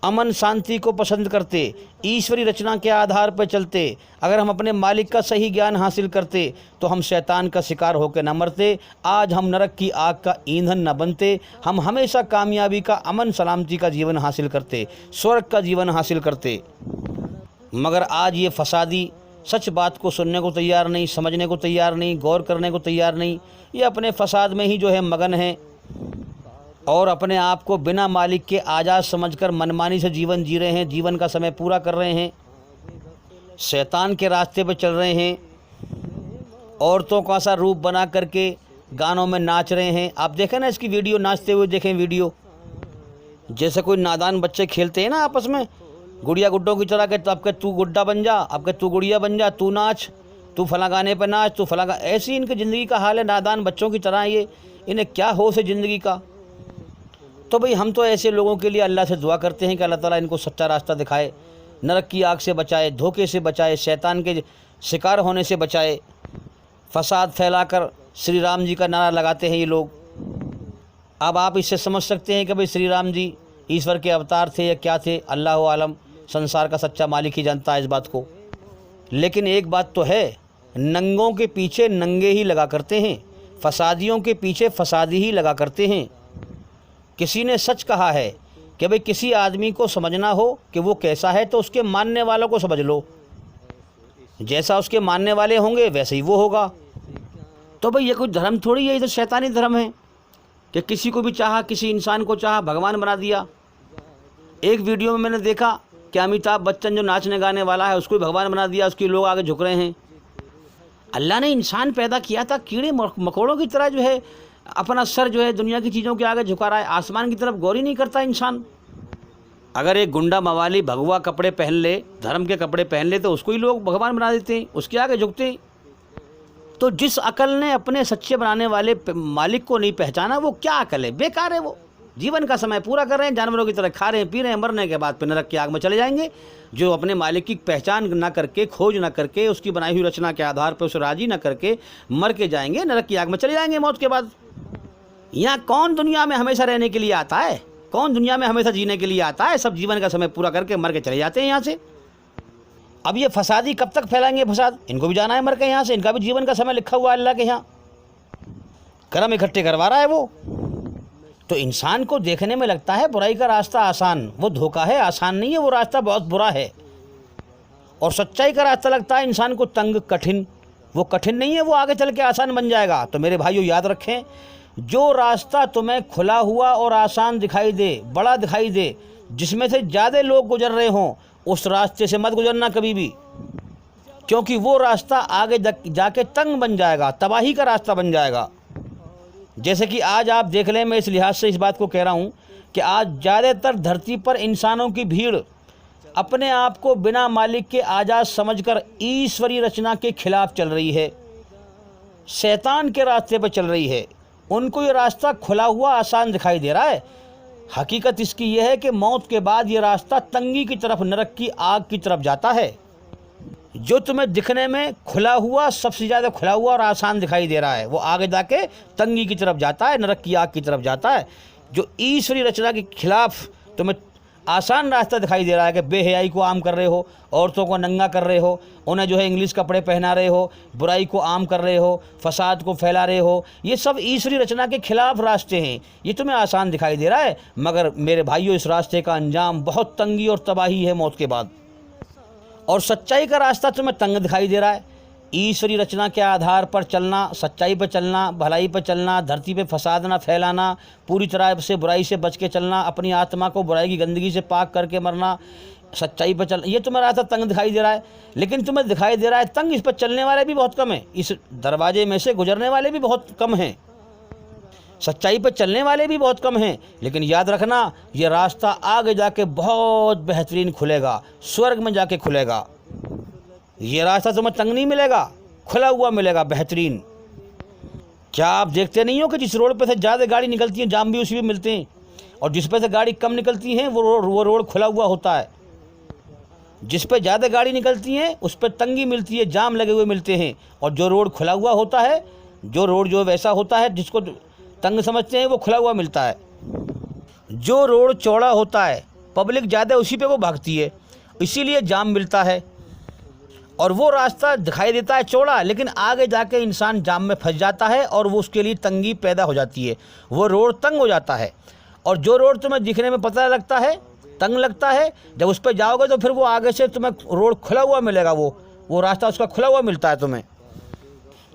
अमन शांति को पसंद करते, ईश्वरी रचना के आधार पर चलते। अगर हम अपने मालिक का सही ज्ञान हासिल करते तो हम शैतान का शिकार होकर न मरते, आज हम नरक की आग का ईंधन न बनते, हम हमेशा कामयाबी का, अमन सलामती का जीवन हासिल करते, स्वर्ग का जीवन हासिल करते। मगर आज ये फसादी सच बात को सुनने को तैयार नहीं, समझने को तैयार नहीं, गौर करने को तैयार नहीं। ये अपने फसाद में ही जो है मगन है और अपने आप को बिना मालिक के आज़ाद समझकर मनमानी से जीवन जी रहे हैं, जीवन का समय पूरा कर रहे हैं, शैतान के रास्ते पर चल रहे हैं, औरतों का सा रूप बना करके गानों में नाच रहे हैं। आप देखें ना इसकी वीडियो, नाचते हुए देखें वीडियो, जैसे कोई नादान बच्चे खेलते हैं ना आपस में गुड़िया गुड्डों की तरह के, तो आपके तू गुड्डा बन जा, आपके तू गुड़िया बन जा, तू नाच, तू फला गाने पर नाच, तू फला ऐसी इनकी ज़िंदगी का हाल है, नादान बच्चों की तरह। ये इन्हें क्या होश है ज़िंदगी का। तो भाई हम तो ऐसे लोगों के लिए अल्लाह से दुआ करते हैं कि अल्लाह ताला इनको सच्चा रास्ता दिखाए, नरक की आग से बचाए, धोखे से बचाए, शैतान के शिकार होने से बचाए। फसाद फैलाकर श्री राम जी का नारा लगाते हैं ये लोग। अब आप इससे समझ सकते हैं कि भाई श्री राम जी ईश्वर के अवतार थे या क्या थे, अल्लाह आलम, संसार का सच्चा मालिक ही जानता है इस बात को। लेकिन एक बात तो है, नंगों के पीछे नंगे ही लगा करते हैं, फसादियों के पीछे फसादी ही लगा करते हैं। किसी ने सच कहा है कि भाई किसी आदमी को समझना हो कि वो कैसा है तो उसके मानने वालों को समझ लो, जैसा उसके मानने वाले होंगे वैसे ही वो होगा। तो भाई ये कोई धर्म थोड़ी है, ये तो शैतानी धर्म है कि किसी को भी चाहा, किसी इंसान को चाहा भगवान बना दिया। एक वीडियो में मैंने देखा कि अमिताभ बच्चन जो नाचने गाने वाला है उसको भी भगवान बना दिया, उसके लोग आगे झुक रहे हैं। अल्लाह ने इंसान पैदा किया था कीड़े मकोड़ों की तरह, जो है अपना सर जो है दुनिया की चीज़ों के आगे झुका रहा है, आसमान की तरफ गौर ही नहीं करता इंसान। अगर एक गुंडा मवाली भगवा कपड़े पहन ले, धर्म के कपड़े पहन ले, तो उसको ही लोग भगवान बना देते हैं, उसके आगे झुकते हैं। तो जिस अकल ने अपने सच्चे बनाने वाले मालिक को नहीं पहचाना, वो क्या अकल है, बेकार है। वो जीवन का समय पूरा कर रहे हैं, जानवरों की तरह खा रहे हैं, पी रहे हैं, मरने के बाद फिर नरक की आग में चले जाएंगे। जो अपने मालिक की पहचान ना करके, खोज ना करके, उसकी बनाई हुई रचना के आधार पर उसे राजी ना करके मर के जाएंगे, नरक की आग में चले जाएंगे मौत के बाद। यहाँ कौन दुनिया में हमेशा रहने के लिए आता है, कौन दुनिया में हमेशा जीने के लिए आता है? सब जीवन का समय पूरा करके मर के चले जाते हैं यहाँ से। अब ये फसादी कब तक फैलाएंगे फसाद? इनको भी जाना है मर के यहाँ से, इनका भी जीवन का समय लिखा हुआ है अल्लाह के यहाँ, कर्म इकट्ठे करवा रहा है वो। तो इंसान को देखने में लगता है बुराई का रास्ता आसान, वो धोखा है, आसान नहीं है, वो रास्ता बहुत बुरा है। और सच्चाई का रास्ता लगता है इंसान को तंग, कठिन, वो कठिन नहीं है, वो आगे चल के आसान बन जाएगा। तो मेरे भाइयों याद रखें, जो रास्ता तुम्हें खुला हुआ और आसान दिखाई दे, बड़ा दिखाई दे, जिसमें से ज़्यादा लोग गुजर रहे हों, उस रास्ते से मत गुजरना कभी भी, क्योंकि वो रास्ता आगे जाके तंग बन जाएगा, तबाही का रास्ता बन जाएगा। जैसे कि आज आप देख लें, मैं इस लिहाज से इस बात को कह रहा हूँ कि आज ज़्यादातर धरती पर इंसानों की भीड़ अपने आप को बिना मालिक के आज़ाद समझकर ईश्वरीय रचना के खिलाफ चल रही है, शैतान के रास्ते पर चल रही है। उनको ये रास्ता खुला हुआ आसान दिखाई दे रहा है। हकीकत इसकी यह है कि मौत के बाद ये रास्ता तंगी की तरफ, नरक की आग की तरफ जाता है। जो तुम्हें दिखने में खुला हुआ, सबसे ज़्यादा खुला हुआ और आसान दिखाई दे रहा है, वो आगे जाके तंगी की तरफ जाता है, नरक की आग की तरफ जाता है। जो ईश्वरी रचना के खिलाफ तुम्हें आसान रास्ता दिखाई दे रहा है कि बेहयाई को आम कर रहे हो, औरतों को नंगा कर रहे हो, उन्हें जो है इंग्लिश कपड़े पहना रहे हो, बुराई को आम कर रहे हो, फसाद को फैला रहे हो, ये सब ईश्वरी रचना के खिलाफ रास्ते हैं। ये तुम्हें आसान दिखाई दे रहा है, मगर मेरे भाइयों, इस रास्ते का अंजाम बहुत तंगी और तबाही है मौत के बाद। और सच्चाई का रास्ता तुम्हें तंग दिखाई दे रहा है। ईश्वरी रचना के आधार पर चलना, सच्चाई पर चलना, भलाई पर चलना, धरती पे फसाद ना फैलाना, पूरी तरह से बुराई से बच के चलना, अपनी आत्मा को बुराई की गंदगी से पाक करके मरना, सच्चाई पर चलना, ये तुम्हें रास्ता तंग दिखाई दे रहा है। लेकिन तुम्हें दिखाई दे रहा है तंग, इस पर चलने वाले भी बहुत कम हैं, इस दरवाजे में से गुजरने वाले भी बहुत कम हैं, सच्चाई पर चलने वाले भी बहुत कम हैं। लेकिन याद रखना, ये रास्ता आगे जाके बहुत बेहतरीन खुलेगा, स्वर्ग में जाके खुलेगा। ये रास्ता तुम्हें तंग नहीं मिलेगा, खुला हुआ मिलेगा, बेहतरीन। क्या आप देखते नहीं हो कि जिस रोड पे से ज़्यादा गाड़ी निकलती हैं, जाम भी उसी पे मिलते हैं, और जिस पे से गाड़ी कम निकलती हैं वो रोड खुला हुआ होता है। जिस पे ज़्यादा गाड़ी निकलती हैं उस पर तंगी मिलती है, जाम लगे हुए मिलते हैं, और जो रोड खुला हुआ होता है, जो रोड जो वैसा होता है जिसको तंग समझते हैं, वो खुला हुआ मिलता है। जो रोड चौड़ा होता है, पब्लिक ज़्यादा उसी पे वो भागती है, इसीलिए जाम मिलता है। और वो रास्ता दिखाई देता है चौड़ा, लेकिन आगे जाके इंसान जाम में फंस जाता है और वो उसके लिए तंगी पैदा हो जाती है, वो रोड तंग हो जाता है। और जो रोड तुम्हें दिखने में पता लगता है, तंग लगता है, जब उस पर जाओगे तो फिर वो आगे से तुम्हें रोड खुला हुआ मिलेगा, वो रास्ता उसका खुला हुआ मिलता है तुम्हें।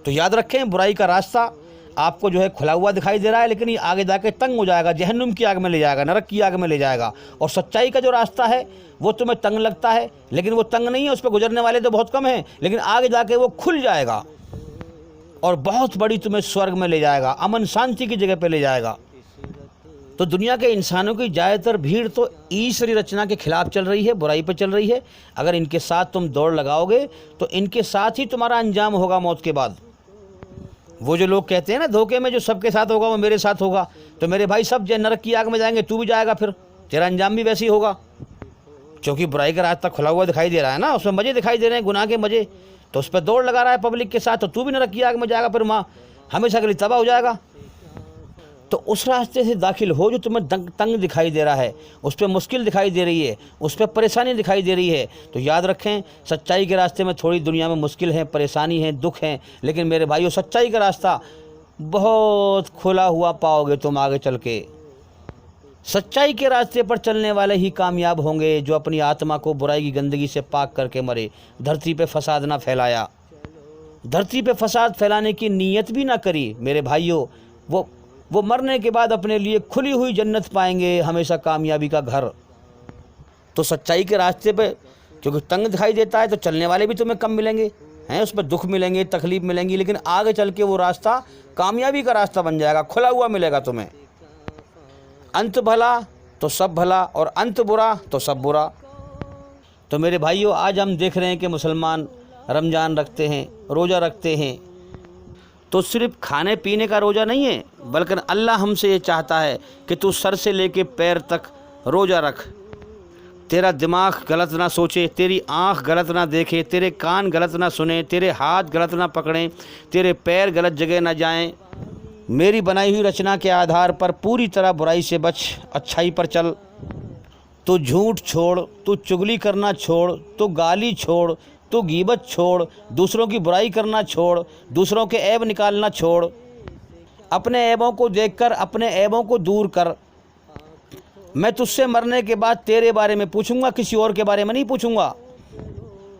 तो याद रखें, बुराई का रास्ता आपको जो है खुला हुआ दिखाई दे रहा है, लेकिन ये आगे जाके तंग हो जाएगा, जहन्नुम की आग में ले जाएगा, नरक की आग में ले जाएगा। और सच्चाई का जो रास्ता है वो तुम्हें तंग लगता है, लेकिन वो तंग नहीं है, उस पर गुजरने वाले तो बहुत कम हैं, लेकिन आगे जाके वो खुल जाएगा और बहुत बड़ी तुम्हें स्वर्ग में ले जाएगा, अमन शांति की जगह पे ले जाएगा। तो दुनिया के इंसानों की ज़्यादातर भीड़ तो ईश्वरी रचना के खिलाफ चल रही है, बुराई पर चल रही है। अगर इनके साथ तुम दौड़ लगाओगे तो इनके साथ ही तुम्हारा अंजाम होगा मौत के बाद। वो जो लोग कहते हैं ना धोखे में, जो सबके साथ होगा वो मेरे साथ होगा, तो मेरे भाई सब नरक की आग में जाएंगे, तू भी जाएगा, फिर तेरा अंजाम भी वैसे ही होगा। क्योंकि बुराई का रास्ता खुला हुआ दिखाई दे रहा है ना, उसमें मज़े दिखाई दे रहे हैं, गुनाह के मज़े, तो उस पर दौड़ लगा रहा है पब्लिक के साथ, तो तू भी नरक की आग में जाएगा, फिर माँ हमेशा के लिए तबाह हो जाएगा। तो उस रास्ते से दाखिल हो जो तुम्हें तंग दिखाई दे रहा है, उस पर मुश्किल दिखाई दे रही है, उस पर परेशानी दिखाई दे रही है। तो याद रखें, सच्चाई के रास्ते में थोड़ी दुनिया में मुश्किल है, परेशानी है, दुख है, लेकिन मेरे भाइयों, सच्चाई का रास्ता बहुत खुला हुआ पाओगे तुम आगे चल के। सच्चाई के रास्ते पर चलने वाले ही कामयाब होंगे, जो अपनी आत्मा को बुराई की गंदगी से पाक करके मरे, धरती पे फसाद ना फैलाया, धरती पे फसाद फैलाने की नीयत भी ना करी। मेरे भाइयों, वो मरने के बाद अपने लिए खुली हुई जन्नत पाएंगे, हमेशा कामयाबी का घर। तो सच्चाई के रास्ते पे क्योंकि तंग दिखाई देता है, तो चलने वाले भी तुम्हें कम मिलेंगे हैं, उस पर दुख मिलेंगे, तकलीफ मिलेंगी, लेकिन आगे चल के वो रास्ता कामयाबी का रास्ता बन जाएगा, खुला हुआ मिलेगा तुम्हें। अंत भला तो सब भला, और अंत बुरा तो सब बुरा। तो मेरे भाइयों, आज हम देख रहे हैं कि मुसलमान रमज़ान रखते हैं, रोज़ा रखते हैं, तो सिर्फ खाने पीने का रोज़ा नहीं है, बल्कि अल्लाह हमसे ये चाहता है कि तू सर से लेके पैर तक रोज़ा रख। तेरा दिमाग गलत ना सोचे, तेरी आँख गलत ना देखे, तेरे कान गलत ना सुने, तेरे हाथ गलत ना पकड़ें, तेरे पैर गलत जगह ना जाएं। मेरी बनाई हुई रचना के आधार पर पूरी तरह बुराई से बच, अच्छाई पर चल। तू झूठ छोड़, तू चुगली करना छोड़, तू गाली छोड़, तू गीबत छोड़, दूसरों की बुराई करना छोड़, दूसरों के ऐब निकालना छोड़। अपने ऐबों को देखकर अपने ऐबों को दूर कर। मैं तुझसे मरने के बाद तेरे बारे में पूछूंगा, किसी और के बारे में नहीं पूछूंगा।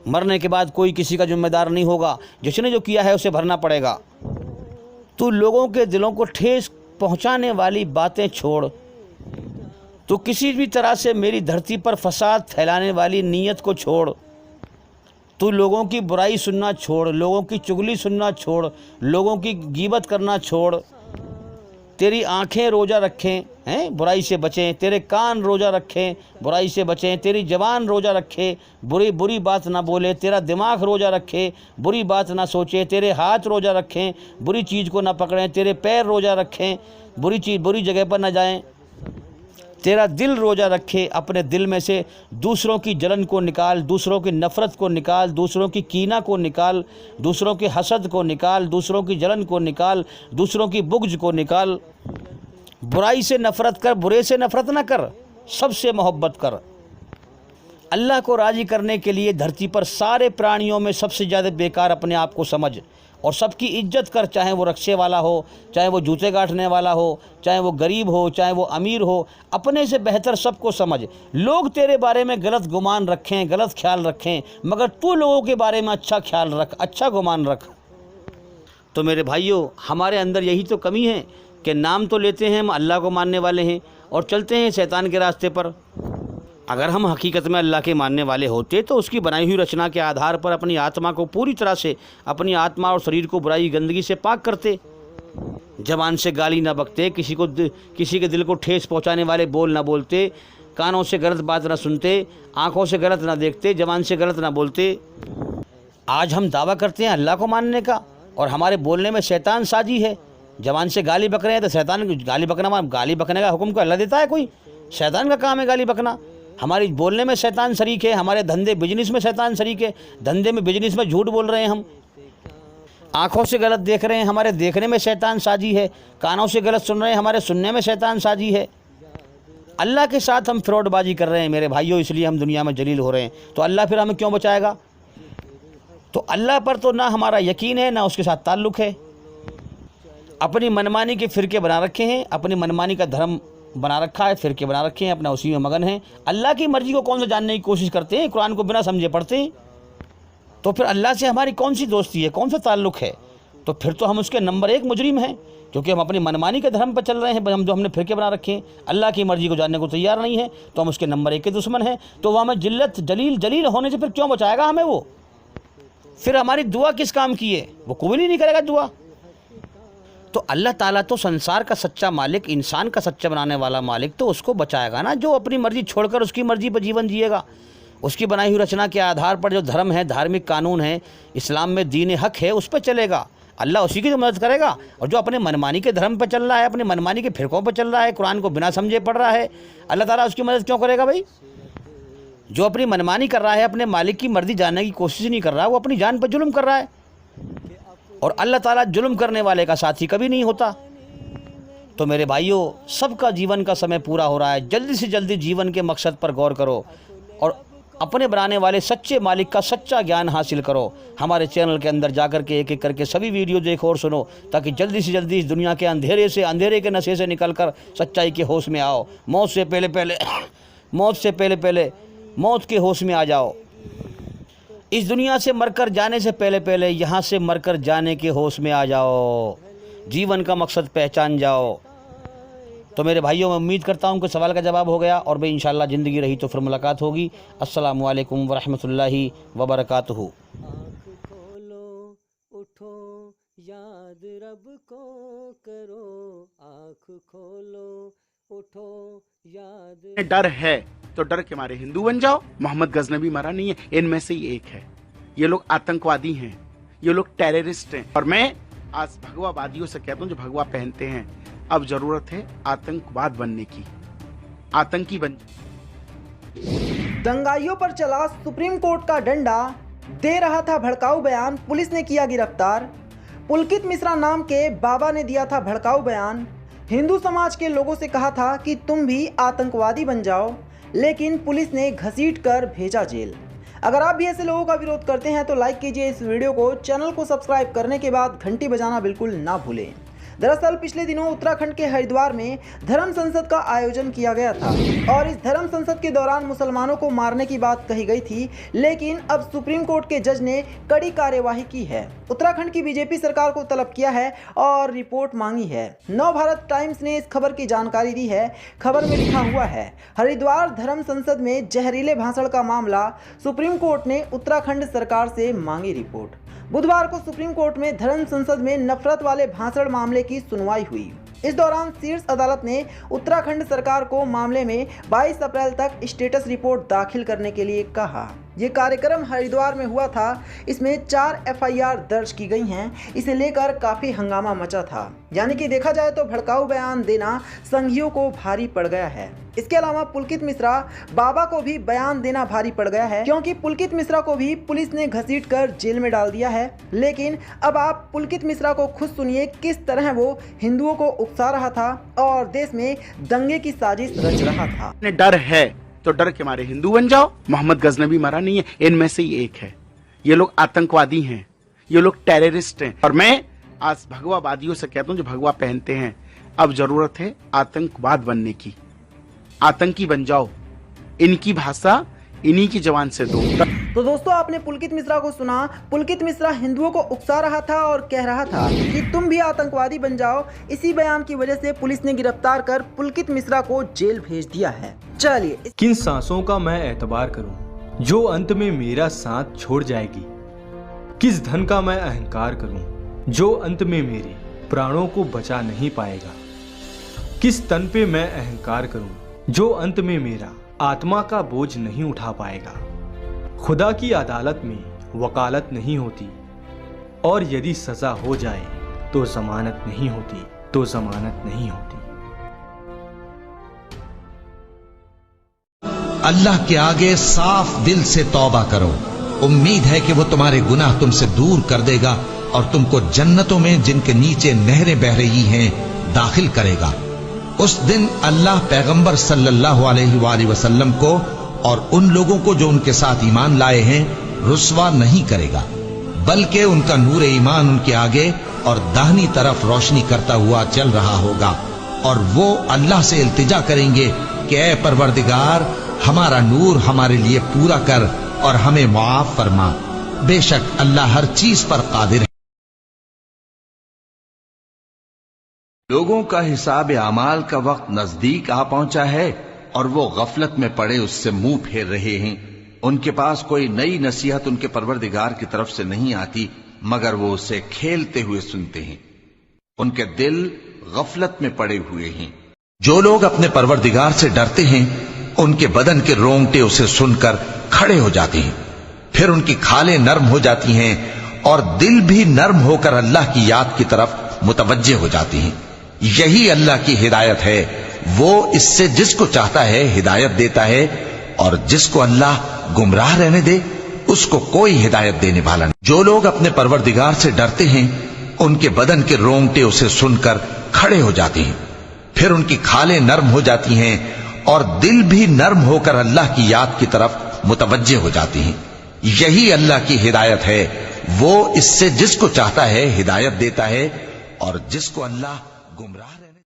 मरने के बाद कोई किसी का जिम्मेदार नहीं होगा, जिसने जो किया है उसे भरना पड़ेगा। तू लोगों के दिलों को ठेस पहुंचाने वाली बातें छोड़, तू किसी भी तरह से मेरी धरती पर फसाद फैलाने वाली नीयत को छोड़, तू लोगों की बुराई सुनना छोड़, लोगों की चुगली सुनना छोड़, लोगों की गीबत करना छोड़। तेरी आंखें रोज़ा रखें, हैं, बुराई से बचें, तेरे कान रोज़ा रखें, बुराई से बचें, तेरी ज़बान रोज़ा रखे, बुरी बात ना बोले, तेरा दिमाग रोज़ा रखे, बुरी बात ना सोचे, तेरे हाथ रोज़ा रखें, बुरी चीज़ को ना पकड़ें, तेरे पैर रोज़ा रखें, बुरी जगह पर ना जाएं, तेरा दिल रोज़ा रखे, अपने दिल में से दूसरों की जलन को निकाल, दूसरों की नफ़रत को निकाल, दूसरों की कीना को निकाल, दूसरों के हसद को निकाल, दूसरों की जलन को निकाल, दूसरों की बुग़्ज़ को निकाल। बुराई से नफ़रत कर, बुरे से नफ़रत ना कर, सबसे मोहब्बत कर। अल्लाह को राज़ी करने के लिए धरती पर सारे प्राणियों में सबसे ज़्यादा बेकार अपने आप को समझ और सबकी इज्जत कर, चाहे वो रक्शे वाला हो, चाहे वो जूते गांठने वाला हो, चाहे वो गरीब हो, चाहे वो अमीर हो, अपने से बेहतर सबको समझ। लोग तेरे बारे में गलत गुमान रखें, गलत ख्याल रखें, मगर तू लोगों के बारे में अच्छा ख्याल रख, अच्छा गुमान रख। तो मेरे भाइयों, हमारे अंदर यही तो कमी है कि नाम तो लेते हैं हम अल्लाह को मानने वाले हैं और चलते हैं शैतान के रास्ते पर। अगर हम हकीकत में अल्लाह के मानने वाले होते तो उसकी बनाई हुई रचना के आधार पर अपनी आत्मा को पूरी तरह से, अपनी आत्मा और शरीर को बुराई गंदगी से पाक करते, ज़बान से गाली ना बकते, किसी के दिल को ठेस पहुंचाने वाले बोल ना बोलते, कानों से गलत बात ना सुनते, आँखों से गलत ना देखते, ज़बान से गलत ना बोलते। आज हम दावा करते हैं अल्लाह को मानने का और हमारे बोलने में शैतान साजी है। ज़बान से गाली बक रहे हैं तो शैतान गाली बकने का हुक्म को अल्लाह देता है? कोई शैतान का काम है गाली बकना। हमारी बोलने में शैतान शरीक है, हमारे धंधे बिजनेस में शैतान शरीक है, धंधे में बिजनेस में झूठ बोल रहे हैं हम, आँखों से गलत देख रहे हैं, हमारे देखने में शैतान साजी है, कानों से गलत सुन रहे हैं, हमारे सुनने में शैतान साजी है। अल्लाह के साथ हम फ्रॉडबाजी कर रहे हैं मेरे भाइयों, इसलिए हम दुनिया में जलील हो रहे हैं। तो अल्लाह फिर हमें क्यों बचाएगा? तो अल्लाह पर तो ना हमारा यकीन है, ना उसके साथ ताल्लुक़ है। अपनी मनमानी के फ़िरके बना रखे हैं, अपनी मनमानी का धर्म बना रखा है, फ़िरके बना रखे हैं, अपना उसी में मगन हैं। अल्लाह की मर्ज़ी को कौन सा जानने की कोशिश करते हैं? कुरान को बिना समझे पढ़ते हैं। तो फिर अल्लाह से हमारी कौन सी दोस्ती है, कौन सा ताल्लुक़ है? तो फिर तो हम उसके नंबर 1 मुजरिम हैं, क्योंकि हम अपनी मनमानी के धर्म पर चल रहे हैं। हम जो हमने फ़िरके बना रखे हैं, अल्लाह की मर्ज़ी को जानने को तैयार नहीं है, तो हम उसके नंबर 1 के दुश्मन हैं। तो वह हमें जलील होने से फिर क्यों बचाएगा हमें वो? फिर हमारी दुआ किस काम की है? वो कबूल ही नहीं करेगा दुआ। तो अल्लाह ताला तो संसार का सच्चा मालिक, इंसान का सच्चा बनाने वाला मालिक, तो उसको बचाएगा ना, जो अपनी मर्ज़ी छोड़कर उसकी मर्ज़ी पर जीवन जिएगा। उसकी बनाई हुई रचना के आधार पर जो धर्म है, धार्मिक कानून है, इस्लाम में दीन हक है, उस पर चलेगा। अल्लाह उसी की तो मदद करेगा। और जो अपने मनमानी के धर्म पर चल रहा है, अपने मनमानी के फ़िरकों पर चल रहा है, कुरान को बिना समझे पढ़ रहा है, अल्लाह ताला उसकी मदद क्यों करेगा भाई? जो अपनी मनमानी कर रहा है, अपने मालिक की मर्ज़ी जानने की कोशिश नहीं कर रहा, वो अपनी जान पर जुल्म कर रहा है। और अल्लाह ताला जुल्म करने वाले का साथी कभी नहीं होता। तो मेरे भाइयों, सबका जीवन का समय पूरा हो रहा है। जल्दी से जल्दी जीवन के मकसद पर गौर करो और अपने बनाने वाले सच्चे मालिक का सच्चा ज्ञान हासिल करो। हमारे चैनल के अंदर जाकर के एक एक करके सभी वीडियो देखो और सुनो, ताकि जल्दी से जल्दी इस दुनिया के अंधेरे के नशे से निकलकर सच्चाई के होश में आओ। मौत से पहले मौत के होश में आ जाओ। इस दुनिया से मरकर जाने से पहले यहाँ से मरकर जाने के होश में आ जाओ। जीवन का मकसद पहचान जाओ। तो मेरे भाइयों, मैं उम्मीद करता हूँ कि सवाल का जवाब हो गया, और भाई इंशाल्लाह ज़िंदगी रही तो फिर मुलाकात होगी। अस्सलामु अलैकुम वरहमतुल्लाहि वबरकातुहू। खोलो उठो, याद रब को करो, आँख खोलो उठो, याद। डर है तो डर के मारे हिंदू बन जाओ। मोहम्मद गजनबी मरा नहीं है, इनमें से ही एक है। ये लोग आतंकवादी हैं, ये लोग टेररिस्ट हैं। और मैं आज भगवावादियों से कहता हूँ, जो भगवा पहनते हैं, अब जरूरत है आतंकवाद बनने की, आतंकी बन। दंगाइयों पर चला सुप्रीम कोर्ट का डंडा, दे रहा था भड़काऊ बयान, पुलिस ने किया गिरफ्तार। पुलकित मिश्रा नाम के बाबा ने दिया था भड़काऊ बयान। हिंदू समाज के लोगों से कहा था कि तुम भी आतंकवादी बन जाओ, लेकिन पुलिस ने घसीट कर भेजा जेल। अगर आप भी ऐसे लोगों का विरोध करते हैं तो लाइक कीजिए इस वीडियो को, चैनल को सब्सक्राइब करने के बाद घंटी बजाना बिल्कुल ना भूलें। दरअसल पिछले दिनों उत्तराखंड के हरिद्वार में धर्म संसद का आयोजन किया गया था और इस धर्म संसद के दौरान मुसलमानों को मारने की बात कही गई थी, लेकिन अब सुप्रीम कोर्ट के जज ने कड़ी कार्यवाही की है। उत्तराखंड की बीजेपी सरकार को तलब किया है और रिपोर्ट मांगी है। नव भारत टाइम्स ने इस खबर की जानकारी दी है। खबर में लिखा हुआ है, हरिद्वार धर्म संसद में जहरीले भाषण का मामला, सुप्रीम कोर्ट ने उत्तराखंड सरकार से मांगी रिपोर्ट। बुधवार को सुप्रीम कोर्ट में धर्म संसद में नफरत वाले भाषण मामले की सुनवाई हुई। इस दौरान शीर्ष अदालत ने उत्तराखंड सरकार को मामले में 22 अप्रैल तक स्टेटस रिपोर्ट दाखिल करने के लिए कहा। ये कार्यक्रम हरिद्वार में हुआ था। इसमें 4 एफआईआर दर्ज की गई हैं। इसे लेकर काफी हंगामा मचा था। यानी कि देखा जाए तो भड़काऊ बयान देना संघियों को भारी पड़ गया है। इसके अलावा पुलकित मिश्रा बाबा को भी बयान देना भारी पड़ गया है, क्योंकि पुलकित मिश्रा को भी पुलिस ने घसीटकर जेल में डाल दिया है। लेकिन अब आप पुलकित मिश्रा को खुद सुनिए, किस तरह वो हिंदुओं को उकसा रहा था और देश में दंगे की साजिश रच रहा था। डर है तो डर के मारे हिंदू बन जाओ। मोहम्मद गजनबी मरा नहीं है, इनमें से ही एक है। ये लोग आतंकवादी हैं, ये लोग टेररिस्ट हैं। और मैं आज भगवावादियों से कहता हूं जो भगवा पहनते हैं, अब जरूरत है आतंकवाद बनने की। आतंकी बन जाओ, इनकी भाषा इन्हीं की जवान से दो। तो दोस्तों, आपने पुलकित मिश्रा को सुना। पुलकित मिश्रा हिंदुओं को उकसा रहा था और कह रहा था कि तुम भी आतंकवादी बन जाओ। इसी बयान की वजह से पुलिस ने गिरफ्तार कर पुलकित मिश्रा को जेल भेज दिया है। चलिए, किन सांसों का मैं एतबार करूं जो अंत में मेरा साथ छोड़ जाएगी? किस धन का मैं अहंकार करूं जो अंत में मेरे प्राणों को बचा नहीं पाएगा? किस तन पे मैं अहंकार करूं जो अंत में मेरा आत्मा का बोझ नहीं उठा पाएगा? खुदा की अदालत में वकालत नहीं होती, और यदि सजा हो जाए तो जमानत नहीं होती, तो जमानत नहीं होती। अल्लाह के आगे साफ दिल से तौबा करो। उम्मीद है कि वो तुम्हारे गुनाह तुमसे दूर कर देगा और तुमको जन्नतों में जिनके नीचे नहरें बह रही हैं दाखिल करेगा। उस दिन अल्लाह पैगंबर सल्लल्लाहु अलैहि वसल्लम को और उन लोगों को जो उनके साथ ईमान लाए हैं रुस्वा नहीं करेगा, बल्कि उनका नूर ईमान उनके आगे और दाहिनी तरफ रोशनी करता हुआ चल रहा होगा। और वो अल्लाह से इल्तिजा करेंगे कि ऐ परवरदिगार, हमारा नूर हमारे लिए पूरा कर और हमें मुआफ फरमा। बेशक अल्लाह हर चीज पर कादिर है। लोगों का हिसाब अमाल का वक्त नजदीक आ पहुंचा है और वो गफलत में पड़े उससे मुंह फेर रहे हैं। उनके पास कोई नई नसीहत उनके परवरदिगार की तरफ से नहीं आती, मगर वो उसे खेलते हुए सुनते हैं। उनके दिल गफलत में पड़े हुए हैं। जो लोग अपने परवरदिगार से डरते हैं, उनके बदन के रोंगटे उसे सुनकर खड़े हो जाते हैं। फिर उनकी खालें नर्म हो जाती हैं और दिल भी नर्म होकर अल्लाह की याद की तरफ मुतवज्जे हो जाती हैं। यही अल्लाह की हिदायत है। वो इससे जिसको चाहता है हिदायत देता है, और जिसको अल्लाह गुमराह रहने दे उसको कोई हिदायत देने वाला नहीं। जो लोग अपने परवरदिगार से डरते हैं, उनके बदन के रोंगटे उसे सुनकर खड़े हो जाते हैं। फिर उनकी खालें नर्म हो जाती हैं और दिल भी नर्म होकर अल्लाह की याद की तरफ मुतवज्जे हो जाती हैं। यही अल्लाह की हिदायत है। वो इससे जिसको चाहता है हिदायत देता है, और जिसको अल्लाह गुमराह